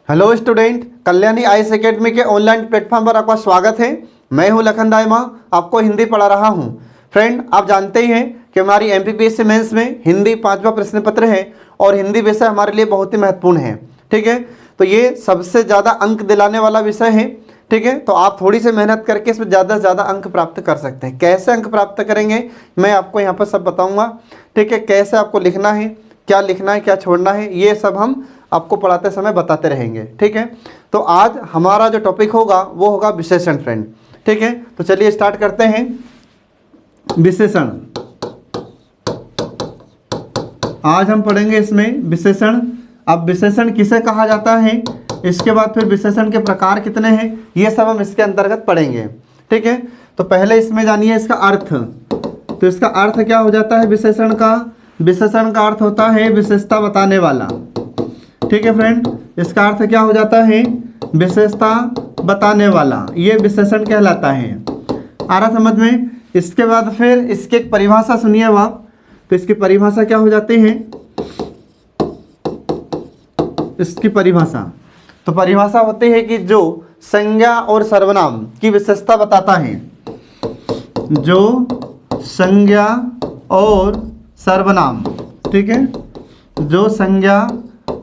Hello student, Kalyani IAS academy के online platform पर आपका स्वागत है। मैं हूं लखन दायमा, आपको हिंदी पढ़ा रहा हूं। फ्रेंड, आप जानते ही हैं कि हमारी एमपीपीएससी मेंस में हिंदी 5वां प्रश्न पत्र है और हिंदी विषय हमारे लिए बहुत ही महत्वपूर्ण है। ठीक है, तो ये सबसे ज़्यादा अंक दिलाने वाला विषय है। ठीक है, तो आप थोड़ी सी मेहनत करके इसमें ज़्यादा से ज़्यादा अंक प्राप्त कर सकते हैं। कैसे अंक प्राप्त करेंगे मैं आपको यहाँ पर सब बताऊँगा। ठीक है, कैसे आपको लिखना है, क्या लिखना है, क्या छोड़ना है, ये सब हम आपको पढ़ाते समय बताते रहेंगे। ठीक है, तो आज हमारा जो टॉपिक होगा वो होगा विशेषण फ्रेंड। ठीक है, तो चलिए स्टार्ट करते हैं। विशेषण आज हम पढ़ेंगे इसमें विशेषण। अब विशेषण किसे कहा जाता है, इसके बाद फिर विशेषण के प्रकार कितने हैं, ये सब हम इसके अंतर्गत पढ़ेंगे। ठीक है, तो पहले इसमें जानिए इसका अर्थ। तो इसका अर्थ क्या हो जाता है विशेषण का? विशेषण का अर्थ होता है विशेषता बताने वाला। ठीक है फ्रेंड, इसका अर्थ क्या हो जाता है? विशेषता बताने वाला, ये विशेषण कहलाता है। आ रहा समझ में? इसके बाद फिर इसकी एक परिभाषा सुनिए आप। तो इसकी परिभाषा क्या हो जाती है? इसकी परिभाषा, तो परिभाषा होती है कि जो संज्ञा और सर्वनाम की विशेषता बताता है। जो संज्ञा और सर्वनाम, ठीक है, जो संज्ञा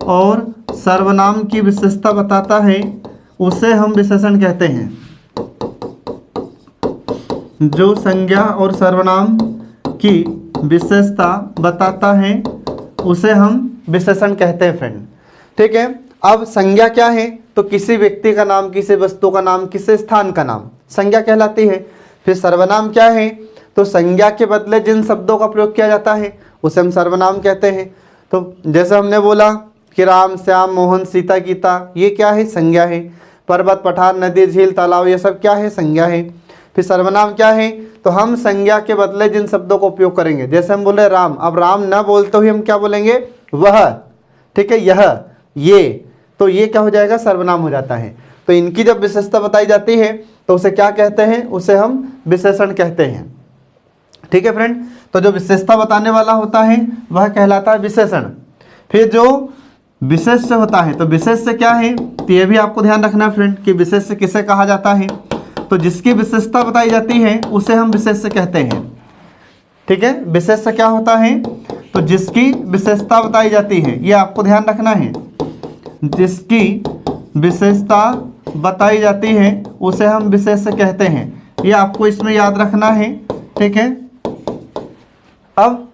और सर्वनाम की विशेषता बताता है उसे हम विशेषण कहते हैं। जो संज्ञा और सर्वनाम की विशेषता बताता है उसे हम विशेषण कहते हैं फ्रेंड। ठीक है, अब संज्ञा क्या है? तो किसी व्यक्ति का नाम, किसी वस्तु का नाम, किसी स्थान का नाम संज्ञा कहलाती है। फिर सर्वनाम क्या है? तो संज्ञा के बदले जिन शब्दों का प्रयोग किया जाता है उसे हम सर्वनाम कहते हैं। तो जैसे हमने बोला कि राम, श्याम, मोहन, सीता, गीता, ये क्या है? संज्ञा है। पर्वत, पठार, नदी, झील, तालाब, ये सब क्या है? संज्ञा है। फिर सर्वनाम क्या है? तो हम संज्ञा के बदले जिन शब्दों का उपयोग करेंगे, जैसे हम बोले राम, अब राम न बोलते हुए हम क्या बोलेंगे? वह, ठीक है, यह, ये, तो ये क्या हो जाएगा? सर्वनाम हो जाता है। तो इनकी जब विशेषता बताई जाती है तो उसे क्या कहते हैं? उसे हम विशेषण कहते हैं। ठीक है फ्रेंड, तो जो विशेषता बताने वाला होता है वह कहलाता है विशेषण। फिर जो विशेष्य होता है, तो विशेष्य क्या है? तो ये भी आपको ध्यान रखना फ्रेंड कि विशेष्य किसे कहा जाता है। तो जिसकी विशेषता बताई जाती है उसे हम विशेष्य कहते हैं। ठीक है, विशेष्य क्या होता है? तो जिसकी विशेषता बताई जाती है, ये आपको ध्यान रखना है। जिसकी विशेषता बताई जाती है उसे हम विशेष्य कहते हैं, ये आपको इसमें याद रखना है। ठीक है, अब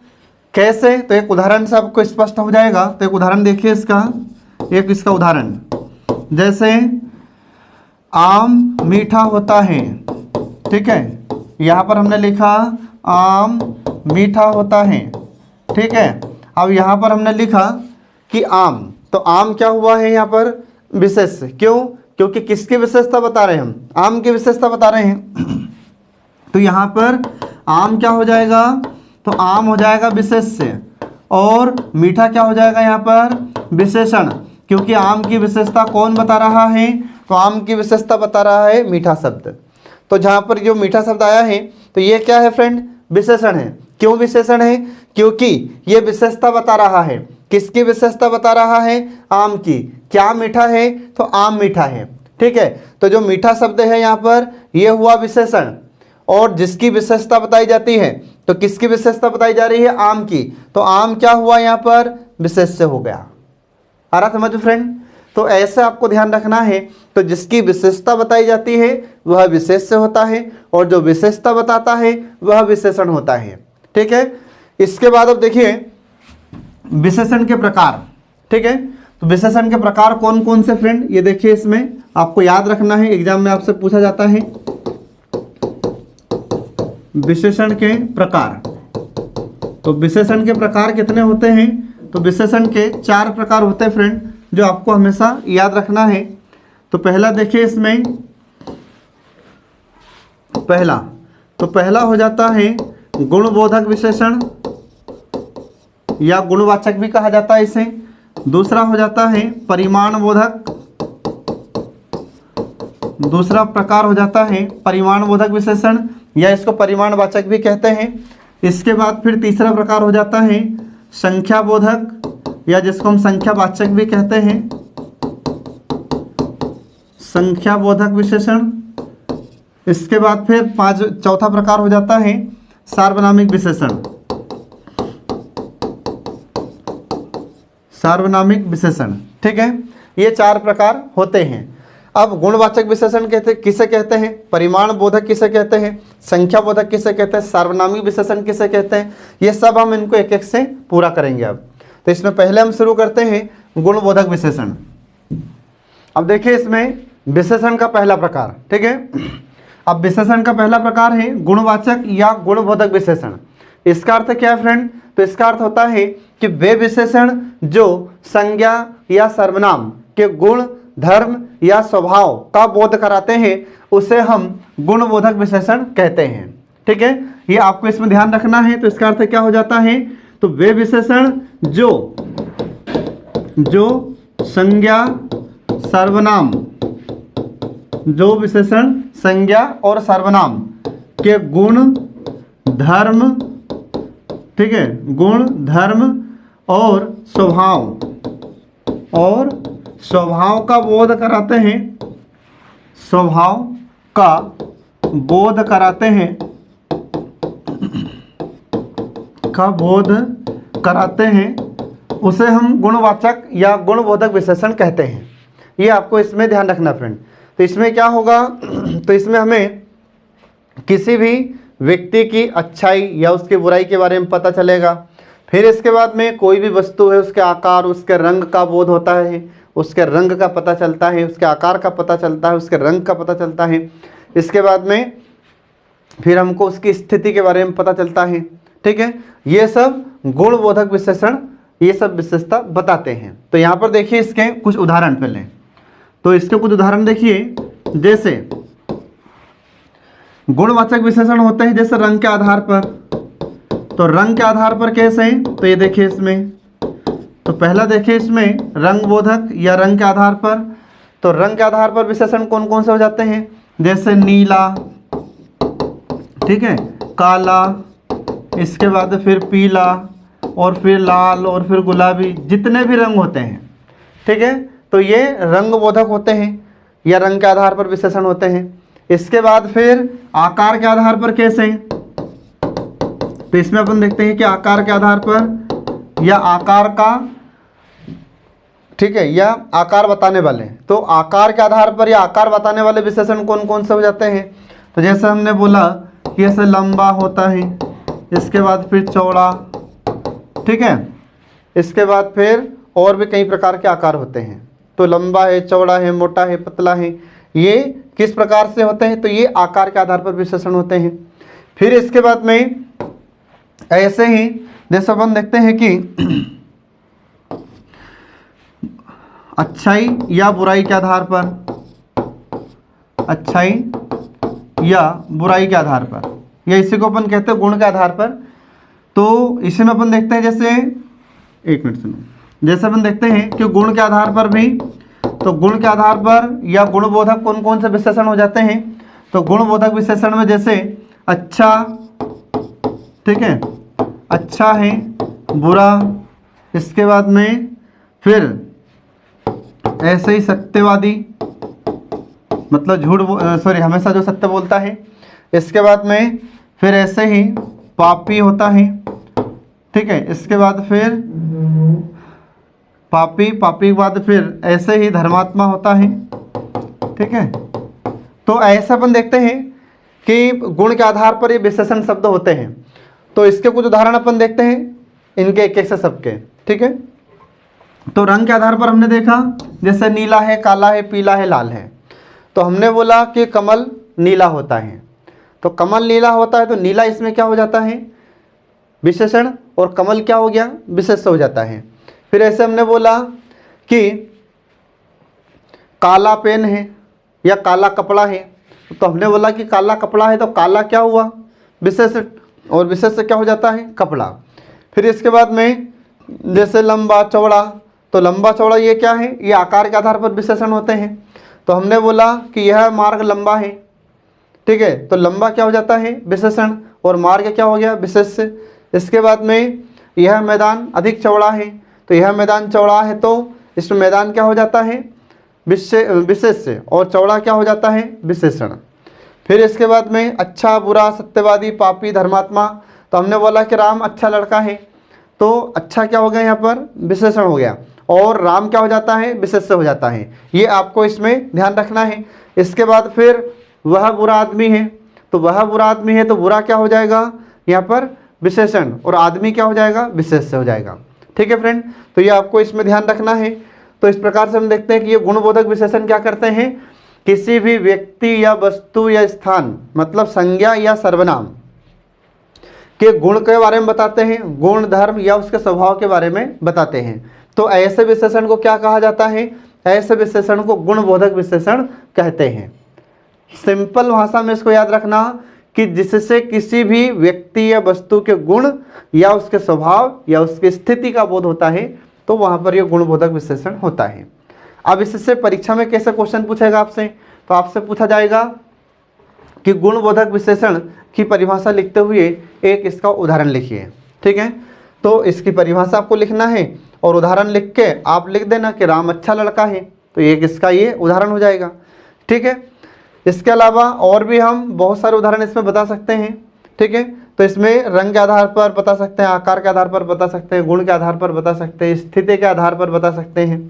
कैसे? तो एक उदाहरण से आपको स्पष्ट हो जाएगा। तो एक उदाहरण देखिए इसका, एक इसका उदाहरण, जैसे आम मीठा होता है। ठीक है, यहाँ पर हमने लिखा आम मीठा होता है। ठीक है, अब यहाँ पर हमने लिखा कि आम, तो आम क्या हुआ है यहाँ पर? विशेष्य। क्यों? क्योंकि किसकी विशेषता बता रहे हैं हम? आम की विशेषता बता रहे हैं। तो यहाँ पर आम क्या हो जाएगा? तो आम हो जाएगा विशेष्य और मीठा क्या हो जाएगा यहाँ पर? विशेषण। क्योंकि आम की विशेषता कौन बता रहा है? तो आम की विशेषता बता रहा है मीठा शब्द। तो जहाँ पर जो मीठा शब्द आया है तो ये क्या है फ्रेंड? विशेषण है। क्यों विशेषण है? क्योंकि ये विशेषता बता रहा है। किसकी विशेषता बता रहा है? आम की। क्या मीठा है? तो आम मीठा है। ठीक है, तो जो मीठा शब्द है यहाँ पर ये हुआ विशेषण, और जिसकी विशेषता बताई जाती है, तो किसकी विशेषता बताई जा रही है? आम की। तो आम क्या हुआ यहाँ पर? विशेष्य हो गया। आ रहा समझ फ्रेंड? तो ऐसे आपको ध्यान रखना है। तो जिसकी विशेषता बताई जाती है वह विशेष्य होता है और जो विशेषता बताता है वह विशेषण होता है। ठीक है, इसके बाद अब देखिए विशेषण के प्रकार। ठीक है, तो विशेषण के प्रकार कौन कौन से फ्रेंड, ये देखिए इसमें आपको याद रखना है, एग्जाम में आपसे पूछा जाता है। विशेषण के प्रकार, तो विशेषण के प्रकार कितने होते हैं? तो विशेषण के 4 प्रकार होते हैं फ्रेंड, जो आपको हमेशा याद रखना है। तो पहला देखिए इसमें, पहला हो जाता है गुणबोधक विशेषण या गुणवाचक भी कहा जाता है इसे। दूसरा हो जाता है परिमाण बोधक, दूसरा प्रकार हो जाता है परिमाण बोधक विशेषण या इसको परिमाणवाचक भी कहते हैं। इसके बाद फिर तीसरा प्रकार हो जाता है संख्या बोधक या जिसको हम संख्यावाचक भी कहते हैं। संख्याबोधक विशेषण। इसके बाद फिर चौथा प्रकार हो जाता है सार्वनामिक विशेषण। सार्वनामिक विशेषण, ठीक है, ये 4 प्रकार होते हैं। अब गुणवाचक विशेषण किसे कहते हैं, परिमाण बोधक किसे कहते हैं, संख्या बोधक किसे कहते हैं, सार्वनामिक विशेषण किसे कहते हैं, ये सब हम इनको एक एक से पूरा करेंगे। अब तो इसमें पहले हम शुरू करते हैं गुणबोधक विशेषण। अब देखिए इसमें विशेषण का पहला प्रकार, ठीक है। अब विशेषण का पहला प्रकार है गुणवाचक या गुणबोधक विशेषण। इसका अर्थ क्या है फ्रेंड, तो इसका अर्थ होता है कि वे विशेषण जो संज्ञा या सर्वनाम के गुण, धर्म या स्वभाव का बोध कराते हैं उसे हम गुणबोधक विशेषण कहते हैं, ठीक है। ये आपको इसमें ध्यान रखना है। तो इसका अर्थ क्या हो जाता है, तो वे विशेषण जो संज्ञा, सर्वनाम, जो विशेषण संज्ञा और सर्वनाम के गुण, धर्म, ठीक है, गुण, धर्म और स्वभाव का बोध कराते हैं, स्वभाव का बोध कराते हैं, उसे हम गुणवाचक या गुणबोधक विशेषण कहते हैं। ये आपको इसमें ध्यान रखना फ्रेंड। तो इसमें क्या होगा, तो इसमें हमें किसी भी व्यक्ति की अच्छाई या उसकी बुराई के बारे में पता चलेगा। फिर इसके बाद में कोई भी वस्तु है उसके आकार, उसके रंग का बोध होता है, उसके रंग का पता चलता है, उसके आकार का पता चलता है, उसके रंग का पता चलता है। इसके बाद में फिर हमको उसकी स्थिति के बारे में पता चलता है, ठीक है। ये सब गुणबोधक विशेषण, ये सब विशेषता बताते हैं। तो यहाँ पर देखिए इसके कुछ उदाहरण पहले, तो इसके कुछ उदाहरण देखिए। जैसे गुणवाचक विशेषण होते हैं जैसे रंग के आधार पर। तो रंग के आधार पर कैसे हैं, तो ये देखिए इसमें, तो पहला देखिए इसमें रंग बोधक या रंग के आधार पर। तो रंग के आधार पर विशेषण कौन कौन से हो जाते हैं, जैसे नीला, ठीक है, काला, इसके बाद फिर पीला और फिर लाल और फिर गुलाबी, जितने भी रंग होते हैं, ठीक है। तो ये रंग बोधक होते हैं या रंग के आधार पर विशेषण होते हैं। इसके बाद फिर आकार के आधार पर कैसे हैं, तो इसमें अपन देखते हैं कि आकार के आधार पर या आकार का, ठीक है, या आकार बताने वाले। तो आकार के आधार पर या आकार बताने वाले विशेषण कौन कौन से हो जाते हैं, तो जैसे हमने बोला कि ऐसे लंबा होता है, इसके बाद फिर चौड़ा, ठीक है, इसके बाद फिर और भी कई प्रकार के आकार होते हैं। तो लंबा है, चौड़ा है, मोटा है, पतला है, ये किस प्रकार से होते हैं, तो ये आकार के आधार पर विशेषण होते हैं। फिर इसके बाद में ऐसे ही जैसे अपन देखते हैं कि अच्छाई या बुराई के आधार पर, अच्छाई या बुराई के आधार पर, या इसी को अपन कहते हैं गुण के आधार पर। तो इसी में अपन देखते हैं जैसे, एक मिनट सुनो, जैसे अपन देखते हैं कि गुण के आधार पर भी, तो गुण के आधार पर या गुणबोधक कौन कौन से विशेषण हो जाते हैं, तो गुणबोधक विशेषण में जैसे अच्छा, ठीक है, अच्छा है, बुरा, इसके बाद में फिर ऐसे ही सत्यवादी, मतलब झूठ, सॉरी, हमेशा जो सत्य बोलता है। इसके बाद में फिर ऐसे ही पापी होता है, ठीक है, इसके बाद फिर पापी के बाद फिर ऐसे ही धर्मात्मा होता है, ठीक है। तो ऐसा अपन देखते हैं कि गुण के आधार पर ये विशेषण शब्द होते हैं। तो इसके कुछ उदाहरण अपन देखते हैं, इनके एक एक से सबके, ठीक है। तो रंग के आधार पर हमने देखा जैसे नीला है, काला है, पीला है, लाल है। तो हमने बोला कि कमल नीला होता है, तो कमल नीला होता है, तो नीला इसमें क्या हो जाता है, विशेषण, और कमल क्या हो गया, विशेष्य हो जाता है। फिर ऐसे हमने बोला कि काला पेन है या काला कपड़ा है, तो हमने बोला कि काला कपड़ा है, तो काला क्या हुआ, विशेषण, और विशेष्य क्या हो जाता है, कपड़ा। फिर इसके बाद में जैसे लंबा चौड़ा, तो लंबा चौड़ा ये क्या है, ये आकार के आधार पर विशेषण होते हैं। तो हमने बोला कि यह मार्ग लंबा है, ठीक है, तो लंबा क्या हो जाता है, विशेषण, और मार्ग क्या हो गया, विशेष्य। इसके बाद में यह मैदान अधिक चौड़ा है, तो यह मैदान चौड़ा है, तो इसमें मैदान क्या हो जाता है, विशेष्य और चौड़ा क्या हो जाता है, विशेषण। फिर इसके बाद में अच्छा, बुरा, सत्यवादी, पापी, धर्मात्मा। तो हमने बोला कि राम अच्छा लड़का है, तो अच्छा क्या हो गया यहाँ पर, विशेषण हो गया, और राम क्या हो जाता है, विशेष्य हो जाता है। ये आपको इसमें ध्यान रखना है। इसके बाद फिर वह बुरा आदमी है, तो वह बुरा आदमी है तो बुरा क्या हो जाएगा यहाँ पर, विशेषण, और आदमी क्या हो जाएगा, विशेष्य हो जाएगा। ठीक है फ्रेंड, तो ये आपको इसमें ध्यान रखना है। तो इस प्रकार से हम देखते हैं कि ये गुणबोधक विशेषण क्या करते हैं, किसी भी व्यक्ति या वस्तु या स्थान, मतलब संज्ञा या सर्वनाम के गुण के बारे में बताते हैं, गुण, धर्म या उसके स्वभाव के बारे में बताते हैं। तो ऐसे विशेषण को क्या कहा जाता है, ऐसे विशेषण को गुणबोधक विशेषण कहते हैं। सिंपल भाषा में इसको याद रखना कि जिससे किसी भी व्यक्ति या वस्तु के गुण या उसके स्वभाव या उसकी स्थिति का बोध होता है, तो वहां पर यह गुणबोधक विशेषण होता है। अब इससे परीक्षा में कैसे क्वेश्चन पूछेगा आपसे, तो आपसे पूछा जाएगा कि गुणबोधक विशेषण की परिभाषा लिखते हुए एक इसका उदाहरण लिखिए। ठीक है, तो इसकी परिभाषा आपको लिखना है और उदाहरण लिख के आप लिख देना कि राम अच्छा लड़का है, तो एक इसका ये उदाहरण हो जाएगा। ठीक है, इसके अलावा और भी हम बहुत सारे उदाहरण इसमें बता सकते हैं। ठीक है, तो इसमें रंग के आधार पर बता सकते हैं, आकार के आधार पर बता सकते हैं, गुण के आधार पर बता सकते हैं, स्थिति के आधार पर बता सकते हैं।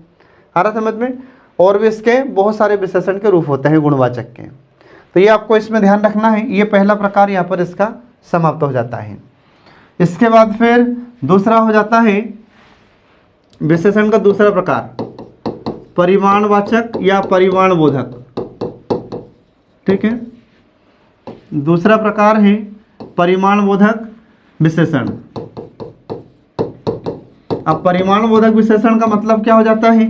आ रहा समझ में? और भी इसके बहुत सारे विशेषण के रूप होते हैं गुणवाचक के, तो ये आपको इसमें ध्यान रखना है। ये पहला प्रकार यहाँ पर इसका समाप्त हो जाता है। इसके बाद फिर दूसरा हो जाता है विशेषण का दूसरा प्रकार, परिमाणवाचक या परिमाणबोधक। ठीक है, दूसरा प्रकार है परिमाणबोधक विशेषण। अब परिमाणबोधक विशेषण का मतलब क्या हो जाता है,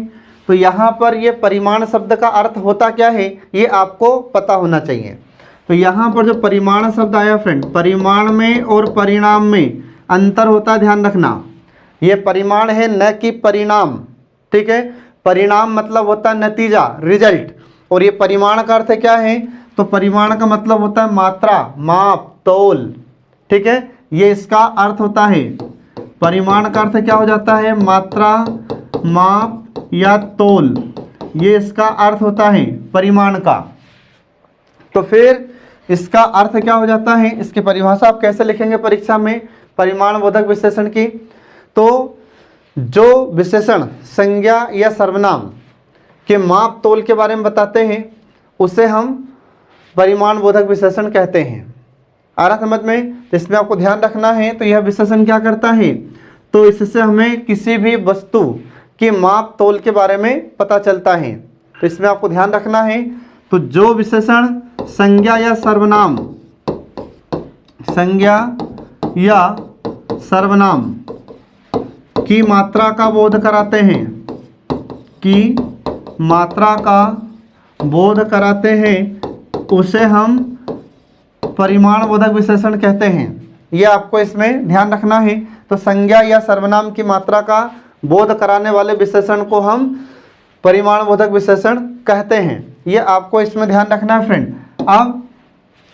तो यहाँ पर ये परिमाण शब्द का अर्थ होता क्या है ये आपको पता होना चाहिए। तो यहाँ पर जो परिमाण शब्द आया फ्रेंड, परिमाण में और परिणाम में अंतर होता है, ध्यान रखना। ये परिमाण है न कि परिणाम। ठीक है, परिणाम मतलब होता है नतीजा, रिजल्ट, और ये परिमाण का अर्थ क्या है, तो परिमाण का मतलब होता है मात्रा, माप, तौल। ठीक है, ये इसका अर्थ होता है। परिमाण का अर्थ क्या हो जाता है, मात्रा, माप या तौल, ये इसका अर्थ होता है परिमाण का। तो फिर इसका अर्थ क्या हो जाता है, इसकी परिभाषा आप कैसे लिखेंगे परीक्षा में परिमाणबोधक विशेषण की, तो जो विशेषण संज्ञा या सर्वनाम के माप तौल के बारे में बताते हैं उसे हम परिमाणबोधक विशेषण कहते हैं। आ रहा समझ में? इसमें आपको ध्यान रखना है। तो यह विशेषण क्या करता है, तो इससे हमें किसी भी वस्तु की माप तौल के बारे में पता चलता है। तो इसमें आपको ध्यान रखना है। तो जो विशेषण संज्ञा या सर्वनाम, संज्ञा या सर्वनाम की मात्रा का बोध कराते हैं, की मात्रा का बोध कराते हैं, उसे हम परिमाणबोधक विशेषण कहते हैं। ये आपको इसमें ध्यान रखना है। तो संज्ञा या सर्वनाम की मात्रा का बोध कराने वाले विशेषण को हम परिमाणबोधक विशेषण कहते हैं। ये आपको इसमें ध्यान रखना है फ्रेंड। अब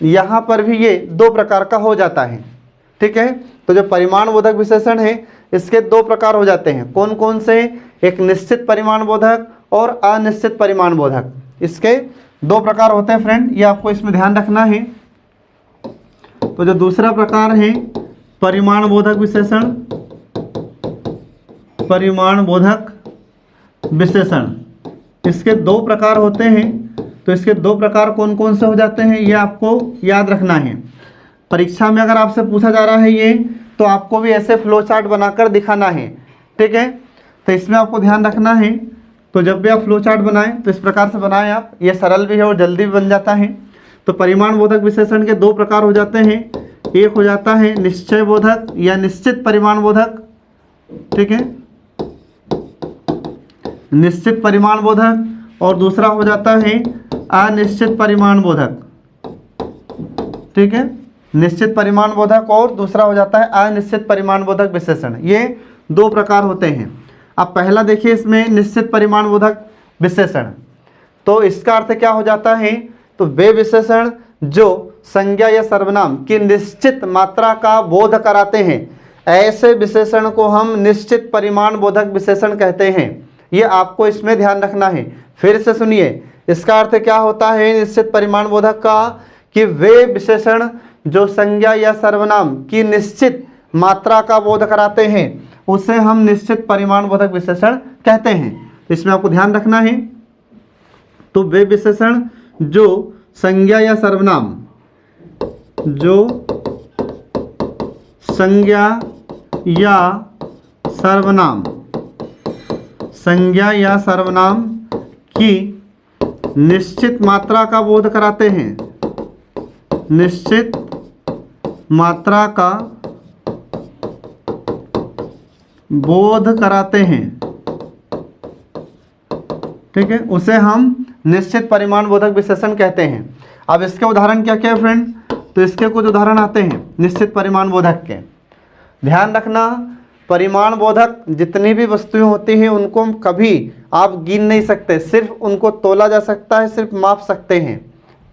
यहाँ पर भी ये दो प्रकार का हो जाता है। ठीक है, तो जो परिमाणबोधक विशेषण है इसके दो प्रकार हो जाते हैं। कौन कौन से? एक निश्चित परिमाणबोधक और अनिश्चित परिमाणबोधक। इसके दो प्रकार होते हैं फ्रेंड, ये आपको इसमें ध्यान रखना है। तो जो दूसरा प्रकार है परिमाणबोधक विशेषण, परिमाणबोधक विशेषण, इसके दो प्रकार होते हैं। तो इसके दो प्रकार कौन कौन से हो जाते हैं ये आपको याद रखना है। परीक्षा में अगर आपसे पूछा जा रहा है ये, तो आपको भी ऐसे फ्लो चार्ट बनाकर दिखाना है। ठीक है, तो इसमें आपको ध्यान रखना है। तो जब भी आप फ्लो चार्ट बनाएं तो इस प्रकार से बनाएं आप, ये सरल भी है और जल्दी भी बन जाता है। तो परिमाणबोधक विशेषण के दो प्रकार हो जाते हैं। एक हो जाता है निश्चय बोधक या निश्चित परिमाणबोधक। ठीक है, निश्चित परिमाणबोधक, और दूसरा हो जाता है अनिश्चित परिमाणबोधक। ठीक है, निश्चित परिमाणबोधक और दूसरा हो जाता है अनिश्चित परिमाणबोधक विशेषण। ये दो प्रकार होते हैं। अब पहला देखिए इसमें निश्चित परिमाणबोधक विशेषण, तो इसका अर्थ क्या हो जाता है, तो वे विशेषण जो संज्ञा या सर्वनाम की निश्चित मात्रा का बोध कराते हैं, ऐसे विशेषण को हम निश्चित परिमाणबोधक विशेषण कहते हैं। ये आपको इसमें ध्यान रखना है। फिर से सुनिए, इसका अर्थ क्या होता है निश्चित परिमाण बोधक का, कि वे विशेषण जो संज्ञा या सर्वनाम की निश्चित मात्रा का बोध कराते हैं उसे हम निश्चित परिमाण बोधक विशेषण कहते हैं। तो इसमें आपको ध्यान रखना है, तो वे विशेषण जो संज्ञा या सर्वनाम, जो संज्ञा या सर्वनाम, संज्ञा या सर्वनाम की निश्चित मात्रा का बोध कराते हैं, निश्चित मात्रा का बोध कराते हैं, ठीक है, उसे हम निश्चित परिमाण बोधक विशेषण कहते हैं। अब इसके उदाहरण क्या क्या है फ्रेंड, तो इसके कुछ उदाहरण आते हैं निश्चित परिमाण बोधक के। ध्यान रखना, परिमाण बोधक जितनी भी वस्तुएं होती हैं उनको कभी आप गिन नहीं सकते, सिर्फ उनको तोला जा सकता है, सिर्फ माप सकते हैं,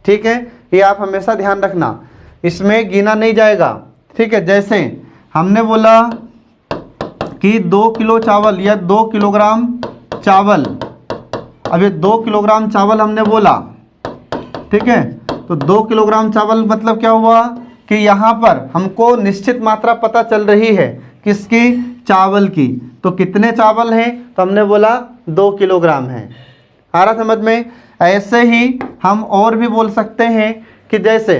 ठीक है, ये आप हमेशा ध्यान रखना, इसमें गिना नहीं जाएगा, ठीक है। जैसे हमने बोला कि 2 किलो चावल या 2 किलोग्राम चावल, अब ये 2 किलोग्राम चावल हमने बोला, ठीक है, तो 2 किलोग्राम चावल मतलब क्या हुआ कि यहाँ पर हमको निश्चित मात्रा पता चल रही है, किसकी, चावल की। तो कितने चावल हैं, तो हमने बोला 2 किलोग्राम है। आ रहा समझ में। ऐसे ही हम और भी बोल सकते हैं कि जैसे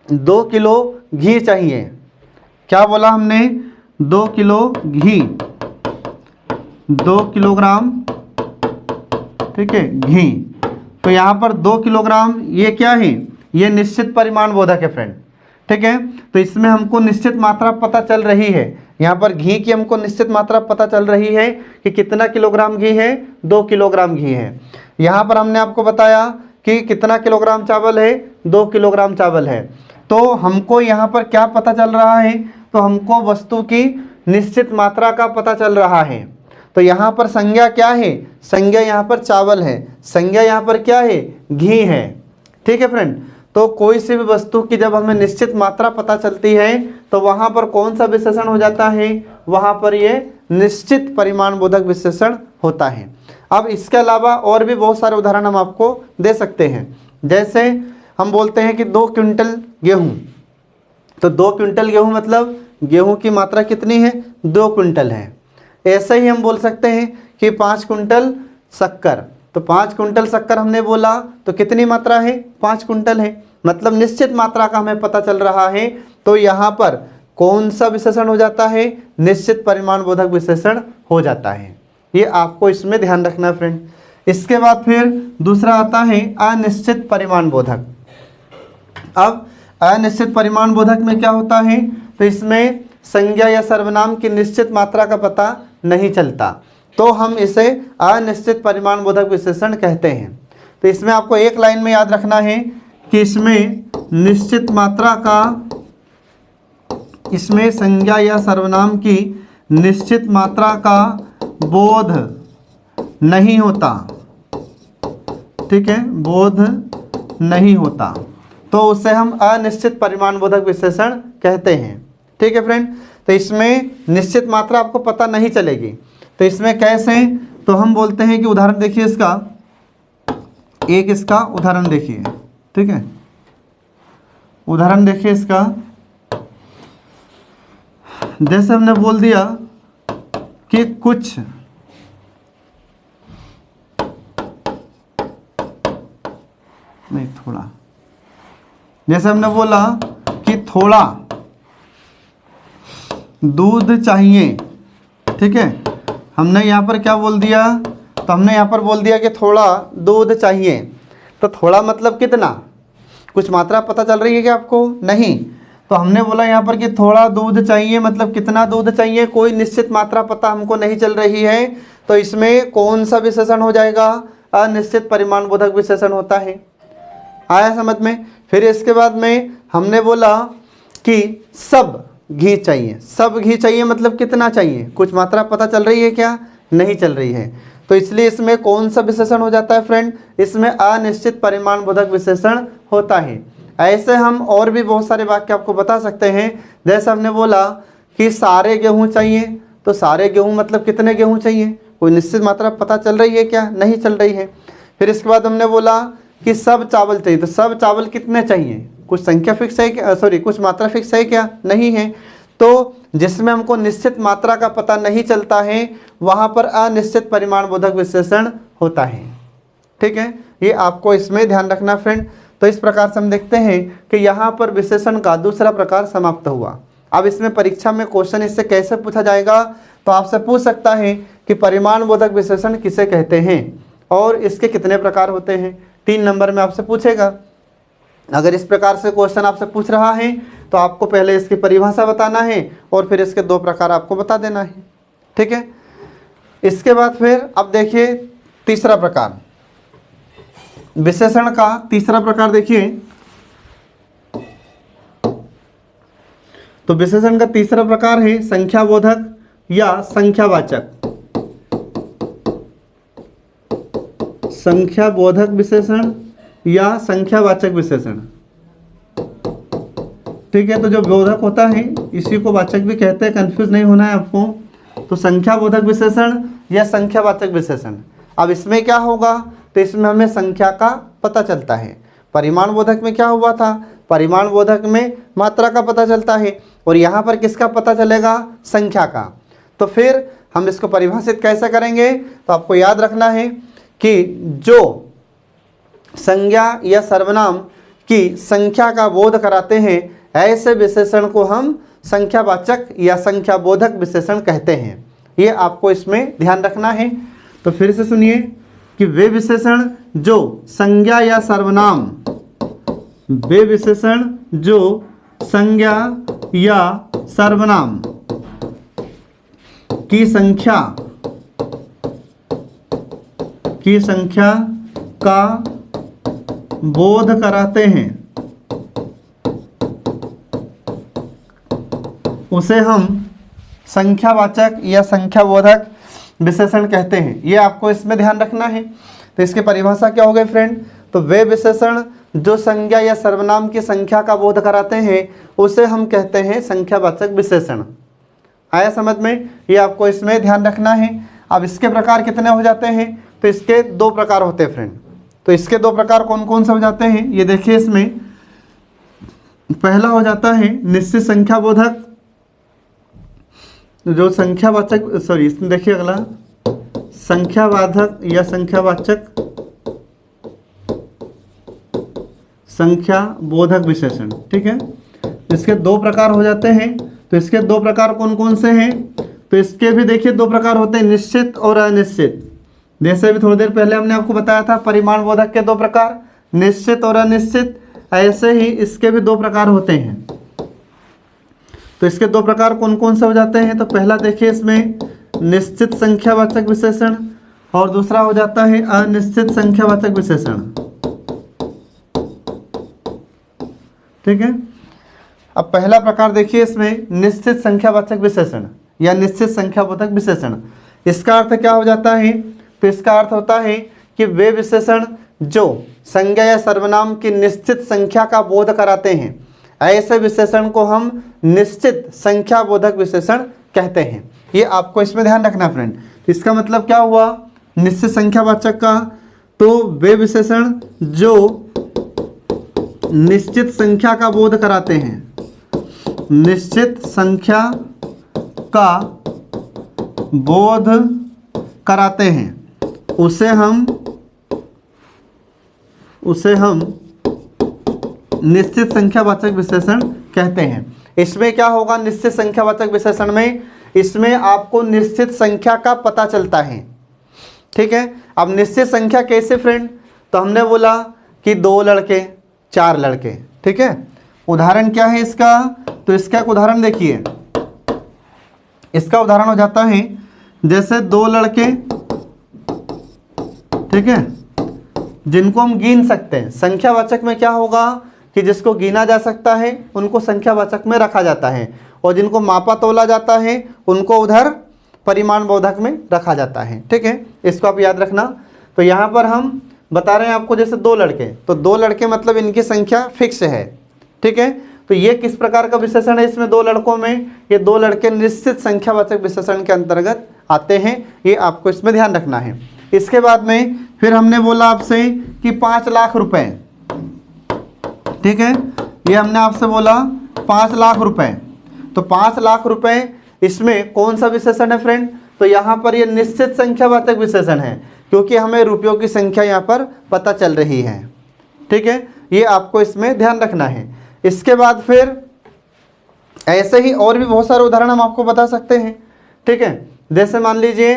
2 किलो घी चाहिए, क्या बोला हमने, 2 किलो घी, 2 किलोग्राम, ठीक है, घी। तो यहाँ पर 2 किलोग्राम ये क्या है, ये निश्चित परिमाण बोधक है फ्रेंड, ठीक है। तो इसमें हमको निश्चित मात्रा पता चल रही है, यहाँ पर घी की हमको निश्चित मात्रा पता चल रही है कि कितना किलोग्राम घी है, 2 किलोग्राम घी है। यहाँ पर हमने आपको बताया कि कितना किलोग्राम चावल है, 2 किलोग्राम चावल है। तो हमको यहाँ पर क्या पता चल रहा है, तो हमको वस्तु की निश्चित मात्रा का पता चल रहा है। तो यहाँ पर संज्ञा क्या है, संज्ञा यहाँ पर चावल है, संज्ञा यहाँ पर क्या है, घी है, ठीक है फ्रेंड। तो कोई सी भी वस्तु की जब हमें निश्चित मात्रा पता चलती है तो वहाँ पर कौन सा विशेषण हो जाता है, वहाँ पर ये निश्चित परिमाण बोधक विशेषण होता है। अब इसके अलावा और भी बहुत सारे उदाहरण हम आपको दे सकते हैं। जैसे हम बोलते हैं कि 2 क्विंटल गेहूँ, तो 2 क्विंटल गेहूँ मतलब गेहूँ की मात्रा कितनी है, 2 क्विंटल है। ऐसे ही हम बोल सकते हैं कि 5 क्विंटल शक्कर, तो 5 क्विंटल शक्कर हमने बोला तो कितनी मात्रा है, 5 क्विंटल है, मतलब निश्चित मात्रा का हमें पता चल रहा है। तो यहाँ पर कौन सा विशेषण हो जाता है, निश्चित परिमाण बोधक विशेषण हो जाता है। ये आपको इसमें ध्यान रखना फ्रेंड। इसके बाद फिर दूसरा आता है अनिश्चित परिमाण बोधक। अब अनिश्चित परिमाण बोधक में क्या होता है, तो इसमें संज्ञा या सर्वनाम की निश्चित मात्रा का पता नहीं चलता, तो हम इसे अनिश्चित परिमाण बोधक विशेषण कहते हैं। तो इसमें आपको एक लाइन में याद रखना है कि इसमें निश्चित मात्रा का, इसमें संज्ञा या सर्वनाम की निश्चित मात्रा का बोध नहीं होता, ठीक है, बोध नहीं होता, तो उसे हम अनिश्चित परिमाण बोधक विशेषण कहते हैं, ठीक है फ्रेंड। तो इसमें निश्चित मात्रा आपको पता नहीं चलेगी, तो इसमें कैसे, तो हम बोलते हैं कि उदाहरण देखिए इसका, एक इसका उदाहरण देखिए, ठीक है, उदाहरण देखिए इसका। जैसे हमने बोल दिया कि कुछ नहीं, थोड़ा, जैसे हमने बोला कि थोड़ा दूध चाहिए, ठीक है, हमने यहाँ पर क्या बोल दिया, तो हमने यहाँ पर बोल दिया कि थोड़ा दूध चाहिए। तो थोड़ा मतलब कितना, कुछ मात्रा पता चल रही है क्या आपको, नहीं, तो हमने बोला यहाँ पर कि थोड़ा दूध चाहिए मतलब कितना दूध चाहिए, कोई निश्चित मात्रा पता हमको नहीं चल रही है, तो इसमें कौन सा विशेषण हो जाएगा, अनिश्चित परिमाण बोधक विशेषण होता है। आया समझ में। फिर इसके बाद में हमने बोला कि सब घी चाहिए, सब घी चाहिए मतलब कितना चाहिए, कुछ मात्रा पता चल रही है क्या, नहीं चल रही है, तो इसलिए इसमें कौन सा विशेषण हो जाता है फ्रेंड, इसमें अनिश्चित परिमाण बोधक विशेषण होता है। ऐसे हम और भी बहुत सारे वाक्य आपको बता सकते हैं। जैसे हमने बोला कि सारे गेहूँ चाहिए, तो सारे गेहूँ मतलब कितने गेहूँ चाहिए, कोई निश्चित मात्रा पता चल रही है क्या? नहीं चल रही है। फिर इसके बाद हमने बोला कि सब चावल चाहिए, तो सब चावल कितने चाहिए? कुछ संख्या फिक्स है क्या? सॉरी, कुछ मात्रा फिक्स है क्या? नहीं है। तो जिसमें हमको निश्चित मात्रा का पता नहीं चलता है वहाँ पर अनिश्चित परिमाण बोधक विशेषण होता है। ठीक है, ये आपको इसमें ध्यान रखना फ्रेंड। तो इस प्रकार से हम देखते हैं कि यहाँ पर विशेषण का दूसरा प्रकार समाप्त हुआ। अब इसमें परीक्षा में क्वेश्चन इससे कैसे पूछा जाएगा? तो आपसे पूछ सकता है कि परिमाण बोधक विशेषण किसे कहते हैं और इसके कितने प्रकार होते हैं। 3 नंबर में आपसे पूछेगा। अगर इस प्रकार से क्वेश्चन आपसे पूछ रहा है तो आपको पहले इसकी परिभाषा बताना है और फिर इसके 2 प्रकार आपको बता देना है। ठीक है, इसके बाद फिर अब देखिए तीसरा प्रकार, विशेषण का तीसरा प्रकार देखिए। तो विशेषण का तीसरा प्रकार है संख्याबोधक या संख्यावाचक। संख्याबोधक विशेषण या संख्यावाचक विशेषण। ठीक है, तो जो बोधक होता है इसी को वाचक भी कहते हैं, कंफ्यूज नहीं होना है आपको। तो संख्याबोधक विशेषण या संख्यावाचक विशेषण। अब इसमें क्या होगा? तो इसमें हमें संख्या का पता चलता है। परिमाण बोधक में क्या हुआ था? परिमाण बोधक में मात्रा का पता चलता है और यहाँ पर किसका पता चलेगा? संख्या का। तो फिर हम इसको परिभाषित कैसे करेंगे? तो आपको याद रखना है कि जो संज्ञा या सर्वनाम की संख्या का बोध कराते हैं ऐसे विशेषण को हम संख्यावाचक या संख्याबोधक विशेषण कहते हैं। ये आपको इसमें ध्यान रखना है। तो फिर से सुनिए कि वे विशेषण जो संज्ञा या सर्वनाम, वे विशेषण जो संज्ञा या सर्वनाम की संख्या का बोध कराते हैं उसे हम संख्यावाचक या संख्याबोधक विशेषण कहते हैं। ये आपको इसमें ध्यान रखना है। तो इसकी परिभाषा क्या हो गई फ्रेंड? तो वे विशेषण जो संज्ञा या सर्वनाम की संख्या का बोध कराते हैं उसे हम कहते हैं संख्यावाचक विशेषण। आया समझ में? ये आपको इसमें ध्यान रखना है। अब इसके प्रकार कितने हो जाते हैं? तो इसके 2 प्रकार होते हैं फ्रेंड। तो इसके 2 प्रकार कौन कौन से हो जाते हैं? ये देखिए, इसमें पहला हो जाता है निश्चित संख्या बोधक, जो संख्यावाचक, सॉरी इसमें देखिए अगला संख्यावाचक या संख्याबोधक विशेषण। ठीक है, इसके 2 प्रकार हो जाते हैं। तो इसके 2 प्रकार कौन कौन से हैं? तो इसके भी देखिए 2 प्रकार होते हैं, निश्चित और अनिश्चित। जैसे भी थोड़ी देर पहले हमने आपको बताया था परिमाण बोधक के 2 प्रकार, निश्चित और अनिश्चित, ऐसे ही इसके भी 2 प्रकार होते हैं। तो इसके 2 प्रकार कौन कौन से हो जाते हैं? तो पहला देखिए इसमें निश्चित संख्यावाचक विशेषण और दूसरा हो जाता है अनिश्चित संख्यावाचक विशेषण। ठीक है, अब पहला प्रकार देखिए इसमें निश्चित संख्यावाचक विशेषण या निश्चित संख्याबोधक विशेषण। इसका अर्थ क्या हो जाता है? तो इसका अर्थ होता है कि वे विशेषण जो संज्ञा या सर्वनाम की निश्चित संख्या का बोध कराते हैं ऐसे विशेषण को हम निश्चित संख्याबोधक विशेषण कहते हैं। ये आपको इसमें ध्यान रखना फ्रेंड। इसका मतलब क्या हुआ निश्चित संख्यावाचक का? तो वे विशेषण जो निश्चित संख्या का बोध कराते हैं, निश्चित संख्या का बोध कराते हैं, उसे हम निश्चित संख्यावाचक विशेषण कहते हैं। इसमें क्या होगा? निश्चित संख्यावाचक विशेषण में इसमें आपको निश्चित संख्या का पता चलता है। ठीक है, अब निश्चित संख्या कैसे फ्रेंड? तो हमने बोला कि 2 लड़के 4 लड़के। ठीक है, उदाहरण क्या है इसका? तो इसका एक उदाहरण देखिए। इसका उदाहरण हो जाता है जैसे 2 लड़के, ठीक है, जिनको हम गिन सकते हैं। संख्यावाचक में क्या होगा कि जिसको गिना जा सकता है उनको संख्यावाचक में रखा जाता है और जिनको मापा तोला जाता है उनको उधर परिमाण बोधक में रखा जाता है। ठीक है, इसको आप याद रखना। तो यहाँ पर हम बता रहे हैं आपको जैसे 2 लड़के, तो 2 लड़के मतलब इनकी संख्या फिक्स है। ठीक है, तो ये किस प्रकार का विशेषण है? इसमें 2 लड़कों में ये 2 लड़के निश्चित संख्यावाचक विशेषण के अंतर्गत आते हैं, ये आपको इसमें ध्यान रखना है। इसके बाद में फिर हमने बोला आपसे कि 5 लाख रुपए, ठीक है, ये हमने आपसे बोला 5 लाख रुपए। तो 5 लाख रुपए इसमें कौन सा विशेषण है फ्रेंड? तो यहाँ पर ये निश्चित संख्यावाचक विशेषण है, क्योंकि हमें रुपयों की संख्या यहाँ पर पता चल रही है, ठीक है, ये आपको इसमें ध्यान रखना है। इसके बाद फिर ऐसे ही और भी बहुत सारे उदाहरण हम आपको बता सकते हैं, ठीक है। जैसे मान लीजिए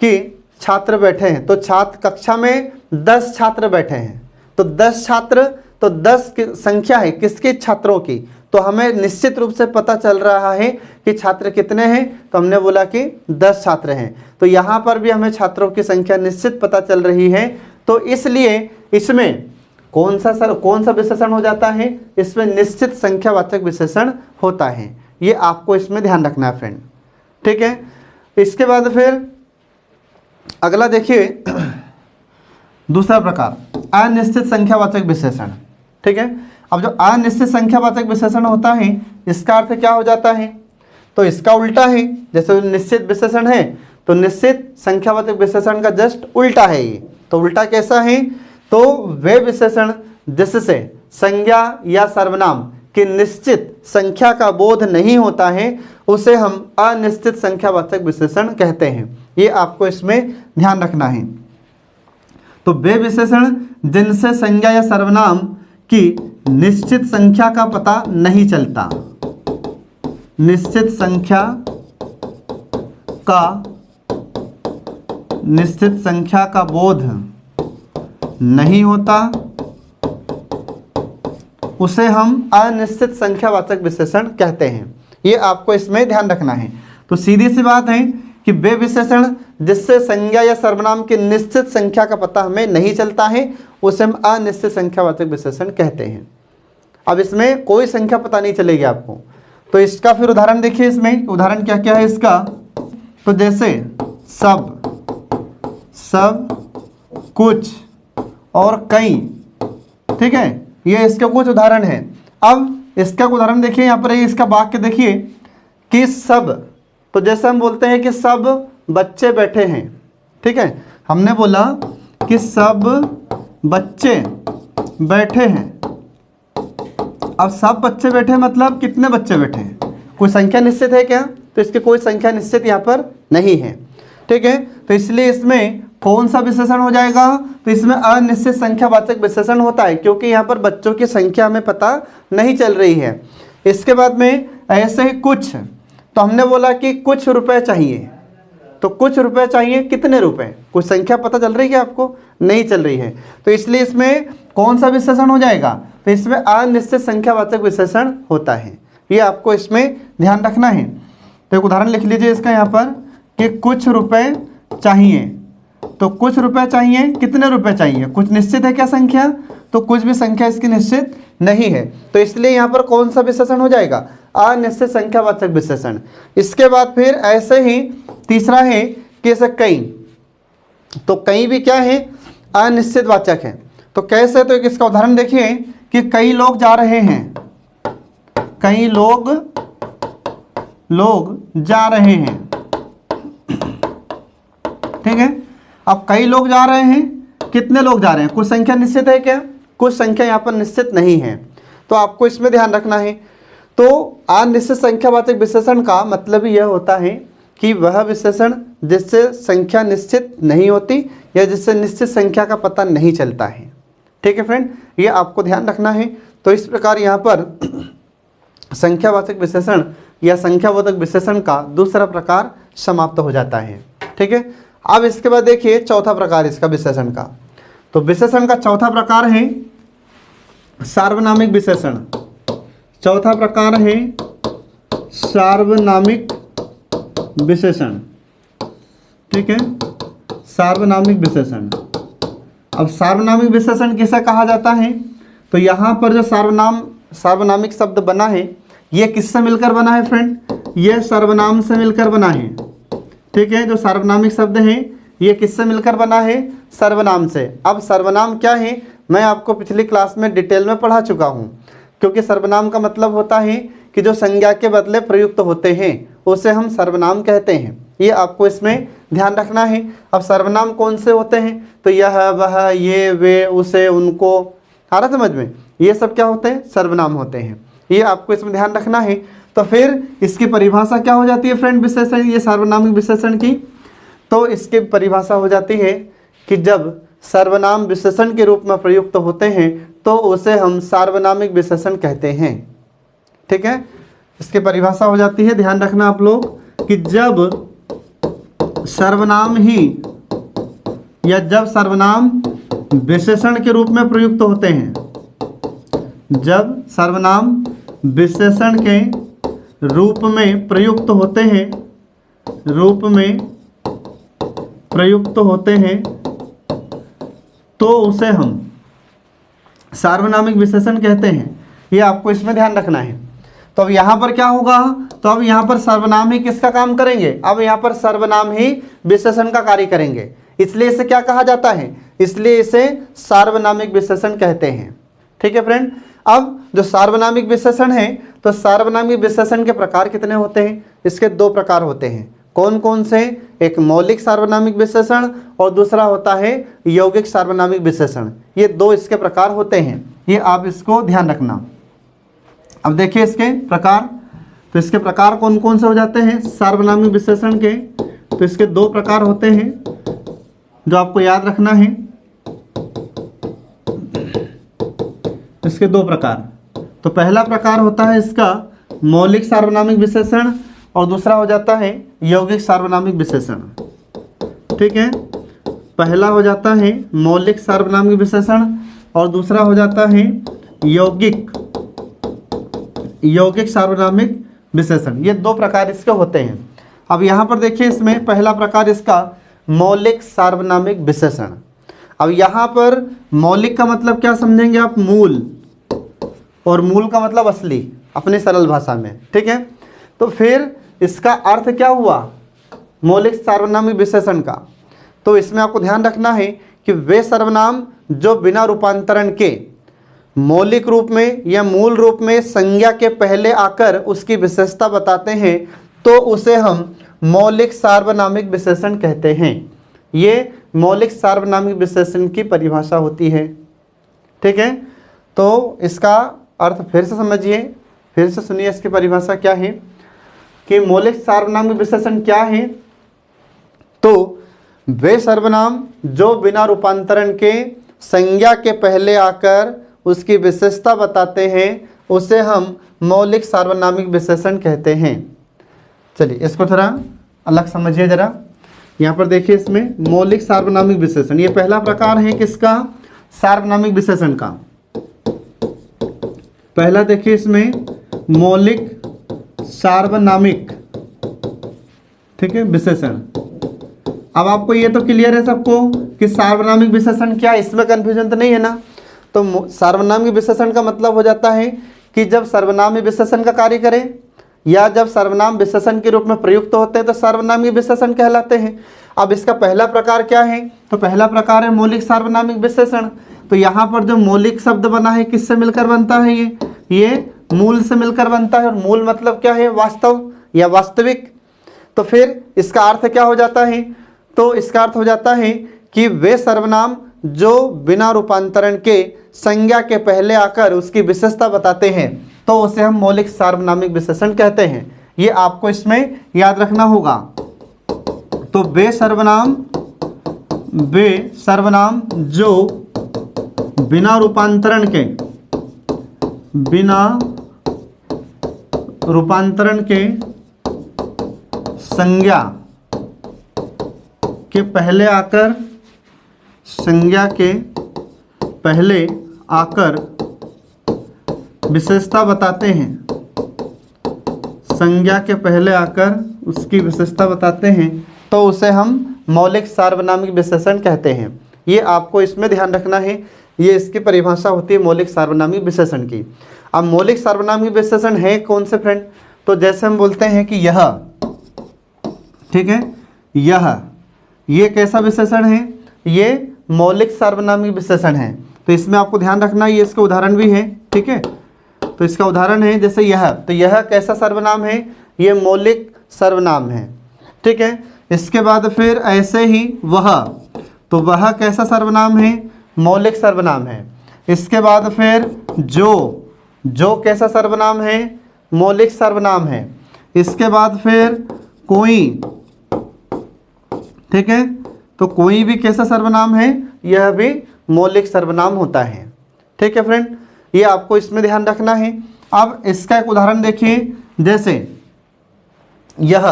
कि छात्र बैठे हैं, तो छात्र कक्षा में 10 छात्र बैठे हैं, तो 10 छात्र, तो 10 की संख्या है किसके? छात्रों की। तो हमें निश्चित रूप से पता चल रहा है कि छात्र कितने हैं, तो हमने बोला कि 10 छात्र हैं। तो यहाँ पर भी हमें छात्रों की संख्या निश्चित पता चल रही है। तो इसलिए इसमें कौन सा विशेषण हो जाता है? इसमें निश्चित संख्यावाचक विशेषण होता है। ये आपको इसमें ध्यान रखना है फ्रेंड, ठीक है। इसके बाद फिर अगला देखिए, दूसरा प्रकार अनिश्चित संख्यावाचक विशेषण, ठीक है। अब जो अनिश्चित संख्यावाचक विशेषण होता है, इसका अर्थ क्या हो जाता है? तो इसका उल्टा है। जैसे निश्चित विशेषण है, तो निश्चित संख्यावाचक विशेषण का जस्ट उल्टा है ये। तो उल्टा कैसा है? तो वे विशेषण जिससे संज्ञा या सर्वनाम की निश्चित संख्या का बोध नहीं होता है, उसे हम अनिश्चित संख्यावाचक विशेषण कहते हैं। ये आपको इसमें ध्यान रखना है। तो वे विशेषण जिनसे संज्ञा या सर्वनाम की निश्चित संख्या का पता नहीं चलता, निश्चित संख्या का बोध नहीं होता, उसे हम अनिश्चित संख्यावाचक विशेषण कहते हैं। ये आपको इसमें ध्यान रखना है। तो सीधी सी बात है कि वे विशेषण जिससे संज्ञा या सर्वनाम की निश्चित संख्या का पता हमें नहीं चलता है, उसे हम अनिश्चित संख्यावाचक विशेषण कहते हैं। अब इसमें कोई संख्या पता नहीं चलेगी आपको। तो इसका फिर उदाहरण देखिए, इसमें उदाहरण क्या क्या है इसका। तो जैसे सब, कुछ और कई, ठीक है, ये इसके कुछ उदाहरण हैं। अब इसका उदाहरण देखिए, यहाँ पर इसका वाक्य देखिए कि सब, तो जैसे हम बोलते हैं कि सब बच्चे बैठे हैं, ठीक है, हमने बोला कि सब बच्चे बैठे हैं। अब सब बच्चे बैठे मतलब कितने बच्चे बैठे हैं? कोई संख्या निश्चित है क्या? तो इसकी कोई संख्या निश्चित यहाँ पर नहीं है, ठीक है। तो इसलिए इसमें कौन सा विशेषण हो जाएगा? तो इसमें अनिश्चित संख्यावाचक विशेषण होता है, क्योंकि यहाँ पर बच्चों की संख्या हमें पता नहीं चल रही है। इसके बाद में ऐसे ही कुछ, तो हमने बोला कि कुछ रुपए चाहिए, तो कुछ रुपए चाहिए, कितने रुपए? कुछ संख्या पता चल रही है आपको? नहीं चल रही है। तो इसलिए इसमें कौन सा विशेषण हो जाएगा? तो इसमें अनिश्चित संख्यावाचक विशेषण होता है। ये आपको इसमें ध्यान रखना है। तो एक उदाहरण लिख लीजिए इसका यहाँ पर कि कुछ रुपए चाहिए। तो कुछ रुपए चाहिए, कितने रुपए चाहिए? कुछ निश्चित है क्या संख्या? तो कुछ भी संख्या इसकी निश्चित नहीं है। तो इसलिए यहाँ पर कौन सा विशेषण हो जाएगा? अनिश्चित संख्यावाचक विशेषण। इसके बाद फिर ऐसे ही तीसरा है कि ऐसे कई, तो कई भी क्या है? अनिश्चित वाचक है। तो कैसे? तो एक इसका उदाहरण देखिए कि कई लोग जा रहे हैं, कई लोग जा रहे हैं, ठीक है। अब कई लोग जा रहे हैं, कितने लोग जा रहे हैं? कुछ संख्या निश्चित है क्या? कुछ संख्या यहाँ पर निश्चित नहीं है। तो आपको इसमें ध्यान रखना है। तो अनिश्चित संख्यावाचक विशेषण का मतलब यह होता है कि वह विशेषण जिससे संख्या निश्चित नहीं होती या जिससे निश्चित संख्या का पता नहीं चलता है, ठीक है फ्रेंड, ये आपको ध्यान रखना है। तो इस प्रकार यहाँ पर संख्यावाचक विशेषण या संख्याबोधक विशेषण का दूसरा प्रकार समाप्त हो जाता है, ठीक है। अब इसके बाद देखिए चौथा प्रकार इसका विशेषण का। तो विशेषण का चौथा प्रकार है सार्वनामिक विशेषण। चौथा प्रकार है सार्वनामिक विशेषण, ठीक है, सार्वनामिक विशेषण। अब सार्वनामिक विशेषण किसे कहा जाता है? तो यहाँ पर जो सार्वनामिक शब्द बना है, ये किससे मिलकर बना है फ्रेंड? ये सर्वनाम से मिलकर बना है, ठीक है। जो सार्वनामिक शब्द है ये किससे मिलकर बना है? सर्वनाम से। अब सर्वनाम क्या है मैं आपको पिछली क्लास में डिटेल में पढ़ा चुका हूँ, क्योंकि सर्वनाम का मतलब होता है कि जो संज्ञा के बदले प्रयुक्त होते हैं उसे हम सर्वनाम कहते हैं। ये आपको इसमें ध्यान रखना है। अब सर्वनाम कौन से होते हैं, तो यह, वह, ये, वे, उसे, उनको, आ रहा समझ में, ये सब क्या होते हैं, सर्वनाम होते हैं। ये आपको इसमें ध्यान रखना है। तो फिर इसकी परिभाषा क्या हो जाती है फ्रेंड, विशेषण, ये सार्वनामिक विशेषण की, तो इसकी परिभाषा हो जाती है कि जब सर्वनाम विशेषण के रूप में प्रयुक्त होते हैं तो उसे हम सार्वनामिक विशेषण कहते हैं। ठीक है, इसकी परिभाषा हो जाती है, ध्यान रखना आप लोग, कि जब सर्वनाम ही या जब सर्वनाम विशेषण के रूप में प्रयुक्त होते हैं, जब सर्वनाम विशेषण के रूप में प्रयुक्त होते हैं, रूप में प्रयुक्त होते हैं, तो उसे हम सार्वनामिक विशेषण कहते हैं। ये आपको इसमें ध्यान रखना है। तो अब यहाँ पर क्या होगा, तो अब यहाँ पर सर्वनाम ही किसका काम करेंगे, अब यहाँ पर सर्वनाम ही विशेषण का कार्य करेंगे, इसलिए इसे क्या कहा जाता है, इसलिए इसे सार्वनामिक विशेषण कहते हैं। ठीक है फ्रेंड, अब जो सार्वनामिक विशेषण है, तो सार्वनामिक विशेषण के प्रकार कितने होते हैं, इसके दो प्रकार होते हैं। कौन कौन से, एक मौलिक सार्वनामिक विशेषण और दूसरा होता है यौगिक सार्वनामिक विशेषण। ये दो इसके प्रकार होते हैं, ये आप इसको ध्यान रखना। अब देखिए इसके प्रकार, तो इसके प्रकार कौन कौन से हो जाते हैं सार्वनामिक विशेषण के, तो इसके दो प्रकार होते हैं जो आपको याद रखना है। इसके दो प्रकार, तो पहला प्रकार होता है इसका मौलिक सार्वनामिक विशेषण और दूसरा हो जाता है यौगिक सार्वनामिक विशेषण। ठीक है, पहला हो जाता है मौलिक सार्वनामिक विशेषण और दूसरा हो जाता है यौगिक सार्वनामिक विशेषण। ये दो प्रकार इसके होते हैं। अब यहाँ पर देखिए, इसमें पहला प्रकार इसका मौलिक सार्वनामिक विशेषण। अब यहाँ पर मौलिक का मतलब क्या समझेंगे आप, मूल, और मूल का मतलब असली, अपनी सरल भाषा में। ठीक है, तो फिर इसका अर्थ क्या हुआ मौलिक सार्वनामिक विशेषण का, तो इसमें आपको ध्यान रखना है कि वे सर्वनाम जो बिना रूपांतरण के मौलिक रूप में या मूल रूप में संज्ञा के पहले आकर उसकी विशेषता बताते हैं, तो उसे हम मौलिक सार्वनामिक विशेषण कहते हैं। ये मौलिक सार्वनामिक विशेषण की परिभाषा होती है। ठीक है, तो इसका अर्थ फिर से समझिए, फिर से सुनिए इसकी परिभाषा क्या है कि मौलिक सार्वनामिक विशेषण क्या है। तो वे सर्वनाम जो बिना रूपांतरण के संज्ञा के पहले आकर उसकी विशेषता बताते हैं, उसे हम मौलिक सार्वनामिक विशेषण कहते हैं। चलिए इसको थोड़ा अलग समझिए जरा। यहाँ पर देखिए, इसमें मौलिक सार्वनामिक विशेषण, ये पहला प्रकार है किसका, सार्वनामिक विशेषण का। पहला देखिए इसमें मौलिक सार्वनामिक, ठीक है, विशेषण। अब आपको ये तो क्लियर है सबको कि सार्वनामिक विशेषण क्या है, इसमें कंफ्यूजन तो नहीं है ना। तो सार्वनामिक विशेषण का मतलब हो जाता है कि जब सर्वनाम विशेषण का कार्य करे या जब सर्वनाम विशेषण के रूप में प्रयुक्त होते हैं तो सार्वनामिक विशेषण कहलाते हैं। अब इसका पहला प्रकार क्या है, तो पहला प्रकार है मौलिक सार्वनामिक विशेषण। तो यहाँ पर जो मौलिक शब्द बना है किससे मिलकर बनता है, ये मूल से मिलकर बनता है। और मूल मतलब क्या है, वास्तव या वास्तविक। तो फिर इसका अर्थ क्या हो जाता है, तो इसका अर्थ हो जाता है कि वे सर्वनाम जो बिना रूपांतरण के संज्ञा के पहले आकर उसकी विशेषता बताते हैं, तो उसे हम मौलिक सार्वनामिक विशेषण कहते हैं। ये आपको इसमें याद रखना होगा। तो वे सर्वनाम जो बिना रूपांतरण के संज्ञा के पहले आकर विशेषता बताते हैं, संज्ञा के पहले आकर उसकी विशेषता बताते हैं, तो उसे हम मौलिक सार्वनामिक विशेषण कहते हैं। ये आपको इसमें ध्यान रखना है। ये इसकी परिभाषा होती है मौलिक सार्वनामिक विशेषण की। अब मौलिक सार्वनामिक विशेषण है कौन से फ्रेंड, तो जैसे हम बोलते हैं कि यह, ठीक है, ये कैसा विशेषण है, ये मौलिक सार्वनामिक विशेषण है। तो इसमें आपको ध्यान रखना, ये इसका उदाहरण भी है। ठीक है, तो इसका उदाहरण है जैसे यह, तो यह कैसा सर्वनाम है, ये मौलिक सर्वनाम है। ठीक है। इसके बाद फिर ऐसे ही वह, तो वह कैसा सर्वनाम है? मौलिक सर्वनाम है। इसके बाद फिर जो कैसा सर्वनाम है? मौलिक सर्वनाम है। इसके बाद फिर कोई, ठीक है, तो कोई भी कैसा सर्वनाम है? यह भी मौलिक सर्वनाम होता है। ठीक है फ्रेंड, ये आपको इसमें ध्यान रखना है। अब इसका एक उदाहरण देखिए, जैसे यह,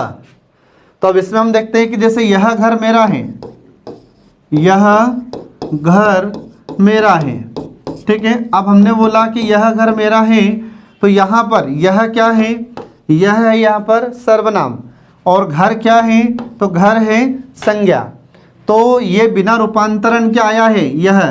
तो अब इसमें हम देखते हैं कि जैसे यह घर मेरा है, यह घर मेरा है। ठीक है, अब हमने बोला कि यह घर मेरा है, तो यहाँ पर यह क्या है? यह है यहाँ पर सर्वनाम, और घर क्या है? तो घर है संज्ञा। तो ये बिना रूपांतरण के आया है यह,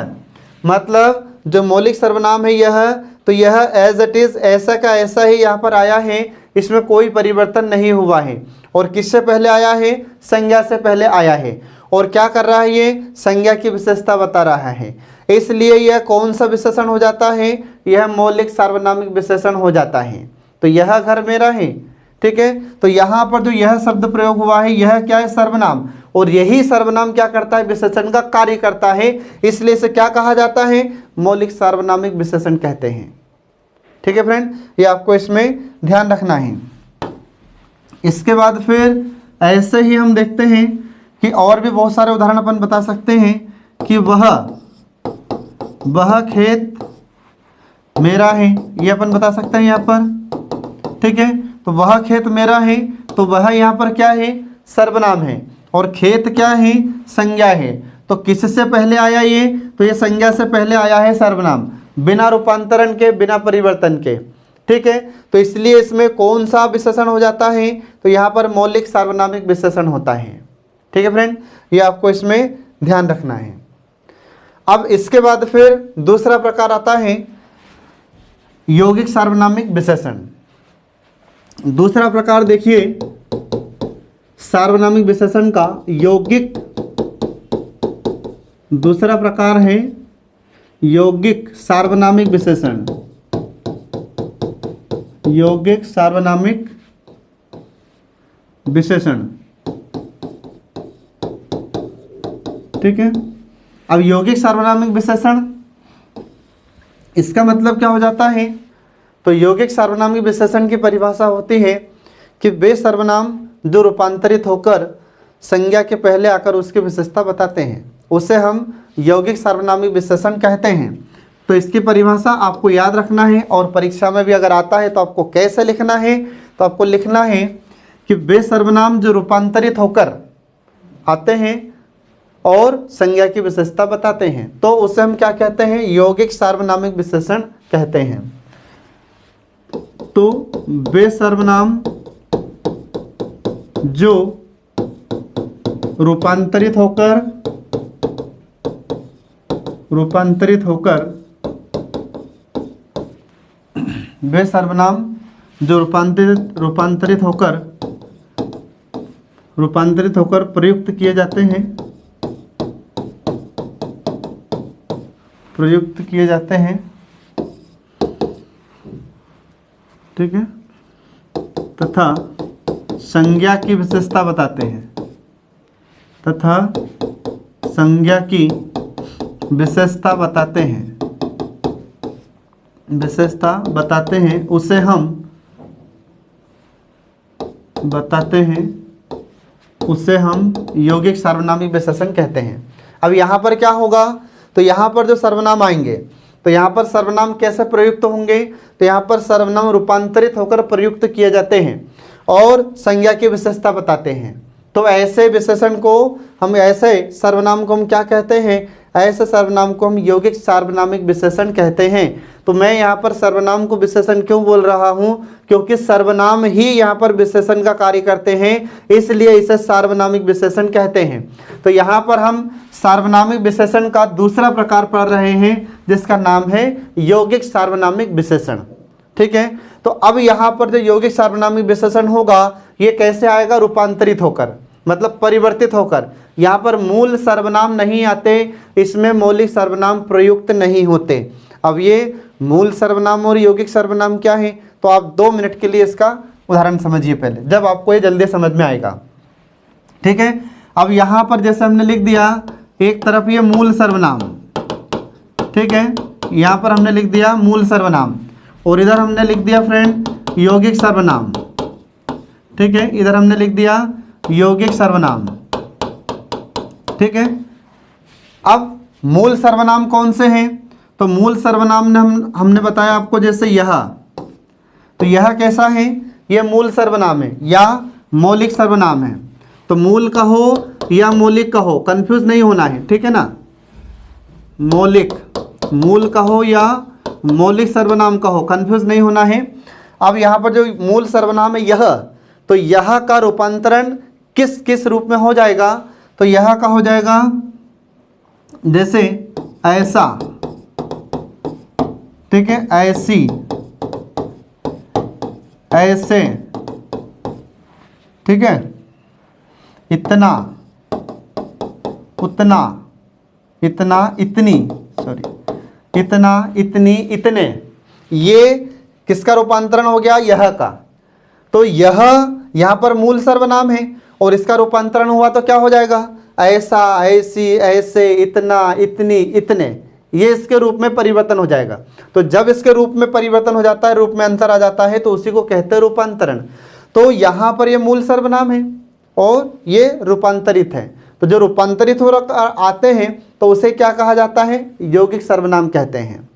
मतलब जो मौलिक सर्वनाम है यह, तो यह एज इट इज, ऐसा का ऐसा ही यहाँ पर आया है, इसमें कोई परिवर्तन नहीं हुआ है। और किससे पहले आया है? संज्ञा से पहले आया है। और क्या कर रहा है? ये संज्ञा की विशेषता बता रहा है, इसलिए यह कौन सा विशेषण हो जाता है? यह मौलिक सार्वनामिक विशेषण हो जाता है। तो यह घर मेरा है, ठीक है, तो यहाँ पर जो यह शब्द प्रयोग हुआ है, यह क्या है? सर्वनाम। और यही सर्वनाम क्या करता है? विशेषण का कार्य करता है, इसलिए इसे क्या कहा जाता है? मौलिक सार्वनामिक विशेषण कहते हैं। ठीक है फ्रेंड, ये आपको इसमें ध्यान रखना है। इसके बाद फिर ऐसे ही हम देखते हैं कि और भी बहुत सारे उदाहरण अपन बता सकते हैं कि वह खेत मेरा है, ये अपन बता सकते हैं यहाँ पर। ठीक है, तो वह खेत मेरा है, तो वह यहाँ पर क्या है? सर्वनाम है, और खेत क्या है? संज्ञा है। तो किससे पहले आया ये? तो ये संज्ञा से पहले आया है सर्वनाम, बिना रूपांतरण के, बिना परिवर्तन के। ठीक है, तो इसलिए इसमें कौन सा विशेषण हो जाता है? तो यहाँ पर मौलिक सार्वनामिक विशेषण होता है। ठीक है फ्रेंड, ये आपको इसमें ध्यान रखना है। अब इसके बाद फिर दूसरा प्रकार आता है यौगिक सार्वनामिक विशेषण। दूसरा प्रकार देखिए सार्वनामिक विशेषण का, यौगिक, दूसरा प्रकार है यौगिक सार्वनामिक विशेषण। यौगिक सार्वनामिक विशेषण, ठीक है। अब यौगिक सार्वनामिक विशेषण, इसका मतलब क्या हो जाता है? तो यौगिक सार्वनामिक विशेषण की परिभाषा होती है कि वे सर्वनाम जो रूपांतरित होकर संज्ञा के पहले आकर उसकी विशेषता बताते हैं, उसे हम यौगिक सार्वनामिक विशेषण कहते हैं। तो इसकी परिभाषा आपको याद रखना है, और परीक्षा में भी अगर आता है तो आपको कैसे लिखना है? तो आपको लिखना है कि वे सर्वनाम जो रूपांतरित होकर आते हैं और संज्ञा की विशेषता बताते हैं, तो उसे हम क्या कहते हैं? यौगिक सार्वनामिक विशेषण कहते हैं। तो वे सर्वनाम जो रूपांतरित होकर वे सर्वनाम जो रूपांतरित होकर प्रयुक्त किए जाते हैं, ठीक है, तथा संज्ञा की विशेषता बताते हैं, उसे हम यौगिक सार्वनामिक विशेषण कहते हैं। अब यहाँ पर क्या होगा? तो यहाँ पर जो सर्वनाम आएंगे, तो यहाँ पर सर्वनाम कैसे प्रयुक्त होंगे? तो यहाँ पर सर्वनाम रूपांतरित होकर प्रयुक्त किए जाते हैं और संज्ञा की विशेषता बताते हैं। तो ऐसे विशेषण को हम, ऐसे सर्वनाम को हम क्या कहते हैं? ऐसे सर्वनाम को हम यौगिक सार्वनामिक विशेषण कहते हैं। तो मैं यहाँ पर सर्वनाम को विशेषण क्यों बोल रहा हूँ? क्योंकि सर्वनाम ही यहाँ पर विशेषण का कार्य करते हैं, इसलिए इसे सार्वनामिक विशेषण कहते हैं। तो यहाँ पर हम सार्वनामिक विशेषण का दूसरा प्रकार पढ़ रहे हैं, जिसका नाम है यौगिक सार्वनामिक विशेषण। ठीक है, तो अब यहाँ पर जो यौगिक सार्वनामिक विशेषण होगा, ये कैसे आएगा? रूपांतरित होकर, मतलब परिवर्तित होकर। यहाँ पर मूल सर्वनाम नहीं आते, इसमें मौलिक सर्वनाम प्रयुक्त नहीं होते। अब ये मूल सर्वनाम और यौगिक सर्वनाम क्या है? तो आप 2 मिनट के लिए इसका उदाहरण समझिए पहले, जब आपको ये जल्दी समझ में आएगा। ठीक है। अब यहाँ पर जैसे हमने लिख दिया एक तरफ ये मूल सर्वनाम, ठीक है, यहाँ पर हमने लिख दिया मूल सर्वनाम और इधर हमने लिख दिया फ्रेंड यौगिक सर्वनाम, ठीक है, इधर हमने लिख दिया यौगिक सर्वनाम, ठीक है। अब मूल सर्वनाम कौन से हैं? तो मूल सर्वनाम ने हमने बताया आपको, जैसे यह, तो यह कैसा है? यह मूल सर्वनाम है या मौलिक सर्वनाम है। तो मूल कहो या मौलिक कहो, कंफ्यूज नहीं होना है, ठीक है ना। मौलिक, मूल कहो या मौलिक सर्वनाम कहो, कंफ्यूज नहीं होना है। अब यहाँ पर जो मूल सर्वनाम है यह, तो यह का रूपांतरण किस किस रूप में हो जाएगा? तो यह का हो जाएगा जैसे ऐसा, ठीक है, ऐसी, ऐसे, ठीक है, इतना, उतना, इतना, इतनी, सॉरी, इतना, इतनी, इतने, ये किसका रूपांतरण हो गया? यह का। तो यह यहाँ पर मूल सर्वनाम है और इसका रूपांतरण हुआ तो क्या हो जाएगा? ऐसा, ऐसी, ऐसे, इतना, इतनी, इतने, ये इसके रूप में परिवर्तन हो जाएगा। तो जब इसके रूप में परिवर्तन हो जाता है, रूप में अंतर आ जाता है, तो उसी को कहते हैं रूपांतरण। तो यहाँ पर ये मूल सर्वनाम है और ये रूपांतरित है। तो जो रूपांतरित हो आते हैं तो उसे क्या कहा जाता है? यौगिक सर्वनाम कहते हैं।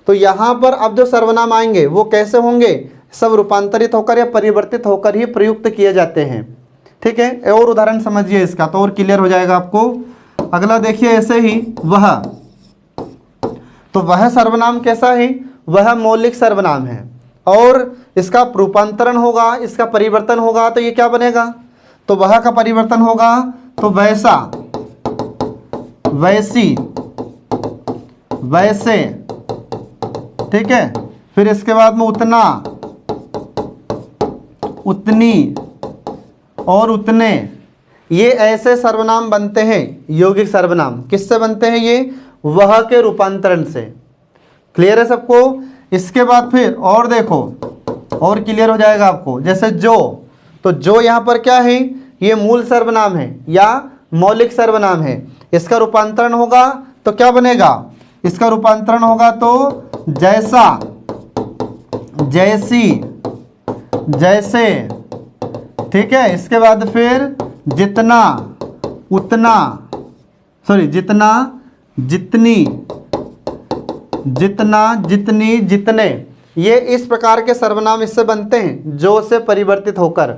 तो यहाँ पर अब जो सर्वनाम आएंगे वो कैसे होंगे? सब रूपांतरित होकर या परिवर्तित होकर ही प्रयुक्त किए जाते हैं, ठीक है। और उदाहरण समझिए इसका तो और क्लियर हो जाएगा आपको। अगला देखिए, ऐसे ही वह, तो वह सर्वनाम कैसा है? वह मौलिक सर्वनाम है और इसका रूपांतरण होगा, इसका परिवर्तन होगा, तो ये क्या बनेगा? तो वह का परिवर्तन होगा तो वैसा, वैसी, वैसे, ठीक है। फिर इसके बाद में उतना, उतनी और उतने, ये ऐसे सर्वनाम बनते हैं यौगिक सर्वनाम। किससे बनते हैं ये? वह के रूपांतरण से। क्लियर है सबको? इसके बाद फिर और देखो, और क्लियर हो जाएगा आपको। जैसे जो, तो जो यहाँ पर क्या है? ये मूल सर्वनाम है या मौलिक सर्वनाम है। इसका रूपांतरण होगा तो क्या बनेगा? इसका रूपांतरण होगा तो जैसा, जैसी, जैसे, ठीक है। इसके बाद फिर जितना, उतना, सॉरी, जितना, जितनी, जितना, जितनी, जितने, ये इस प्रकार के सर्वनाम इससे बनते हैं जो से परिवर्तित होकर।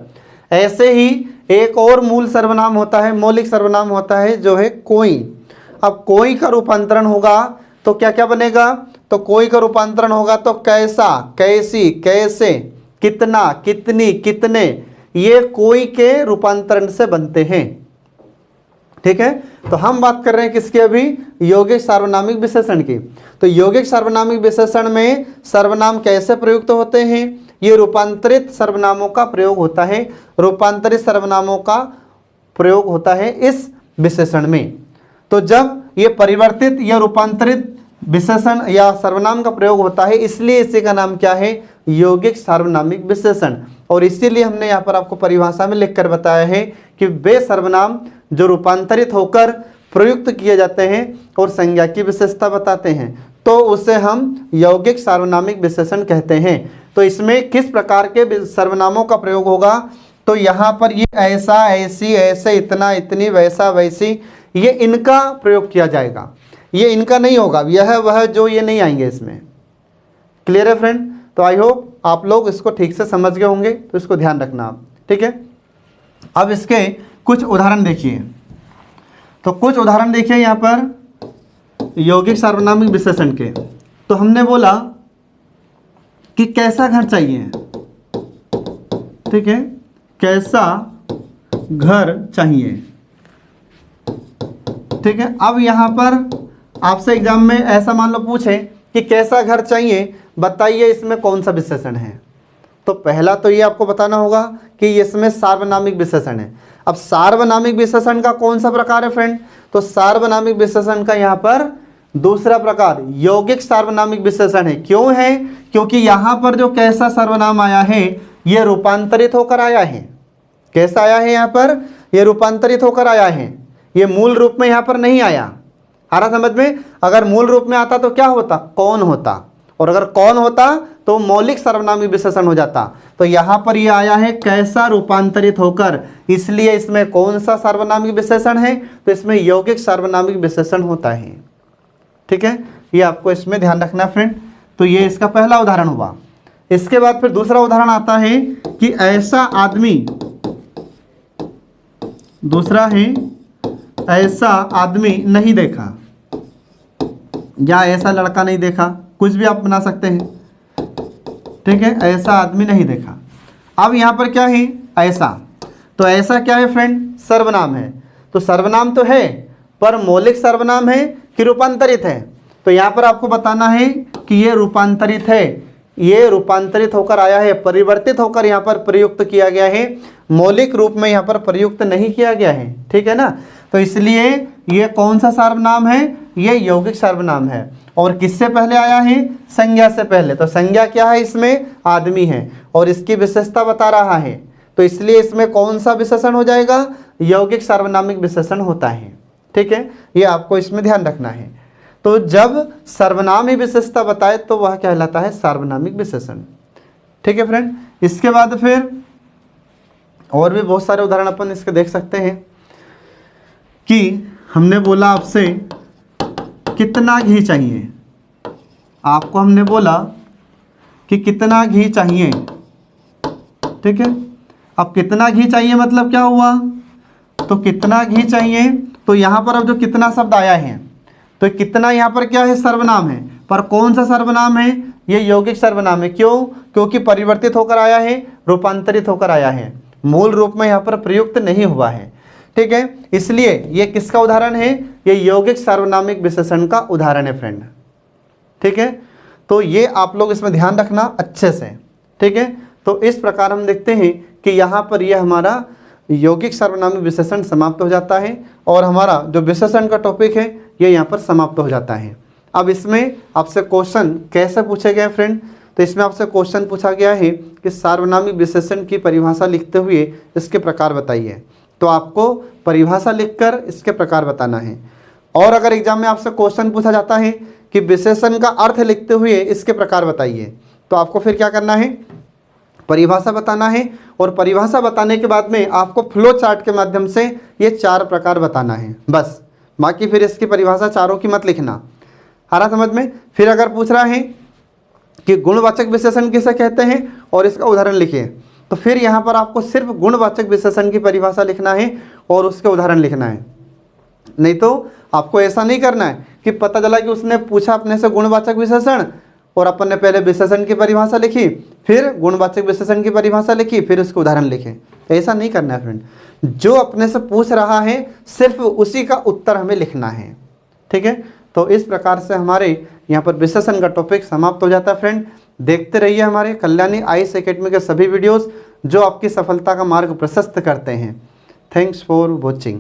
ऐसे ही एक और मूल सर्वनाम होता है, मौलिक सर्वनाम होता है, जो है कोई। अब कोई का रूपांतरण होगा तो क्या क्या बनेगा? तो कोई का रूपांतरण होगा तो कैसा, कैसी, कैसे, कितना, कितनी, कितने, ये कोई के रूपांतरण से बनते हैं, ठीक है। तो हम बात कर रहे हैं किसकी अभी? यौगिक सार्वनामिक विशेषण की। तो यौगिक सार्वनामिक विशेषण में सर्वनाम कैसे प्रयुक्त होते हैं? ये रूपांतरित सर्वनामों का प्रयोग होता है, रूपांतरित सर्वनामों का प्रयोग होता है इस विशेषण में। तो जब ये परिवर्तित या रूपांतरित विशेषण या सर्वनाम का प्रयोग होता है, इसलिए इसी का नाम क्या है? यौगिक सार्वनामिक विशेषण। और इसीलिए हमने यहाँ पर आपको परिभाषा में लिखकर बताया है कि वे सर्वनाम जो रूपांतरित होकर प्रयुक्त किए जाते हैं और संज्ञा की विशेषता बताते हैं, तो उसे हम यौगिक सार्वनामिक विशेषण कहते हैं। तो इसमें किस प्रकार के सर्वनामों का प्रयोग होगा? तो यहाँ पर ये ऐसा, ऐसी, ऐसे, इतना, इतनी, वैसा, वैसी, ये इनका प्रयोग किया जाएगा। ये इनका नहीं होगा, यह वह जो, ये नहीं आएंगे इसमें। क्लियर है फ्रेंड? तो आई होप आप लोग इसको ठीक से समझ गए होंगे, तो इसको ध्यान रखना आप, ठीक है। अब इसके कुछ उदाहरण देखिए। तो कुछ उदाहरण देखिए यहाँ पर यौगिक सार्वनामिक विशेषण के। तो हमने बोला कि कैसा घर चाहिए, ठीक है, कैसा घर चाहिए, ठीक है। अब यहाँ पर आपसे एग्जाम में ऐसा मान लो पूछे कि कैसा घर चाहिए, बताइए इसमें कौन सा विशेषण है। तो पहला तो ये आपको बताना होगा कि इसमें सार्वनामिक विशेषण है। अब सार्वनामिक विशेषण का कौन सा प्रकार है फ्रेंड? तो सार्वनामिक विशेषण का यहाँ पर दूसरा प्रकार यौगिक सार्वनामिक विशेषण है। क्यों है? क्योंकि यहाँ पर जो कैसा सर्वनाम आया है ये रूपांतरित होकर आया है। कैसा आया है? यहाँ पर ये रूपांतरित होकर आया है, ये मूल रूप में यहाँ पर नहीं आया। आ रहा समझ में? अगर मूल रूप में आता तो क्या होता? कौन होता, और अगर कौन होता तो मौलिक सर्वनामी विशेषण हो जाता। तो यहाँ पर ये आया है कैसा रूपांतरित होकर, इसलिए इसमें कौन सा सार्वनामिक विशेषण है? तो इसमें यौगिक सार्वनामिक विशेषण होता है। ठीक है, ये आपको इसमें ध्यान रखना फ्रेंड। तो ये इसका पहला उदाहरण हुआ। इसके बाद फिर दूसरा उदाहरण आता है कि ऐसा आदमी, दूसरा है ऐसा आदमी नहीं देखा, या ऐसा लड़का नहीं देखा, कुछ भी आप बना सकते हैं। ठीक है, ऐसा आदमी नहीं देखा। अब यहाँ पर क्या है? ऐसा। तो ऐसा क्या है फ्रेंड? सर्वनाम है। तो सर्वनाम तो है, पर मौलिक सर्वनाम है कि रूपांतरित है? तो यहाँ पर आपको बताना है कि ये रूपांतरित है, ये रूपांतरित होकर आया है, परिवर्तित होकर यहाँ पर प्रयुक्त किया गया है, मौलिक रूप में यहाँ पर प्रयुक्त नहीं किया गया है। ठीक है ना? तो इसलिए ये कौन सा सर्वनाम है? ये यौगिक सर्वनाम है। और किससे पहले आया है? संज्ञा से पहले। तो संज्ञा क्या है? इसमें आदमी है और इसकी विशेषता बता रहा है, तो इसलिए इसमें कौन सा विशेषण हो जाएगा? यौगिक सार्वनामिक विशेषण होता है। ठीक है, ये आपको इसमें ध्यान रखना है। तो जब सर्वनाम ही विशेषता बताए तो वह कहलाता है सार्वनामिक विशेषण। ठीक है फ्रेंड, इसके बाद फिर और भी बहुत सारे उदाहरण अपन इसके देख सकते हैं कि हमने बोला आपसे कितना घी चाहिए, आपको हमने बोला कि कितना घी चाहिए। ठीक है, अब कितना घी चाहिए मतलब क्या हुआ? तो कितना घी चाहिए, तो यहाँ पर अब जो कितना शब्द आया है, तो कितना यहाँ पर क्या है? सर्वनाम है, पर कौन सा सर्वनाम है? ये यौगिक सर्वनाम है। क्यों? क्योंकि परिवर्तित होकर आया है, रूपांतरित होकर आया है, मूल रूप में यहाँ पर प्रयुक्त नहीं हुआ है। ठीक है, इसलिए ये किसका उदाहरण है? ये यौगिक सार्वनामिक विशेषण का उदाहरण है फ्रेंड। ठीक है, तो ये आप लोग इसमें ध्यान रखना अच्छे से। ठीक है, तो इस प्रकार हम देखते हैं कि यहाँ पर यह हमारा यौगिक सार्वनामिक विशेषण समाप्त हो जाता है और हमारा जो विशेषण का टॉपिक है ये यहाँ पर समाप्त हो जाता है। अब इसमें आपसे क्वेश्चन कैसे पूछे गए फ्रेंड? तो इसमें आपसे क्वेश्चन पूछा गया है कि सार्वनामिक विशेषण की परिभाषा लिखते हुए इसके प्रकार बताइए। तो आपको परिभाषा लिखकर इसके प्रकार बताना है। और अगर एग्जाम में आपसे क्वेश्चन पूछा जाता है कि विशेषण का अर्थ लिखते हुए इसके प्रकार बताइए, तो आपको फिर क्या करना है? परिभाषा बताना है, और परिभाषा बताने के बाद में आपको फ्लो चार्ट के माध्यम से ये 4 प्रकार बताना है बस। बाकी फिर इसकी परिभाषा चारों की मत लिखना। आ रहा समझ में? फिर अगर पूछ रहा है कि गुणवाचक विशेषण किसे कहते हैं और इसका उदाहरण लिखिए, तो फिर यहाँ पर आपको सिर्फ गुणवाचक विशेषण की परिभाषा लिखना है और उसके उदाहरण लिखना है। नहीं तो आपको ऐसा नहीं करना है कि पता चला कि उसने पूछा अपने से गुणवाचक विशेषण और अपन ने पहले विशेषण की परिभाषा लिखी, फिर गुणवाचक विशेषण की परिभाषा लिखी, फिर उसके उदाहरण लिखे। ऐसा नहीं करना है फ्रेंड। जो अपने से पूछ रहा है सिर्फ उसी का उत्तर हमें लिखना है। ठीक है, तो इस प्रकार से हमारे यहाँ पर विशेषण का टॉपिक समाप्त हो जाता है फ्रेंड। देखते रहिए हमारे कल्याणी आईएएस एकेडमी के सभी वीडियोस जो आपकी सफलता का मार्ग प्रशस्त करते हैं। Thanks for watching.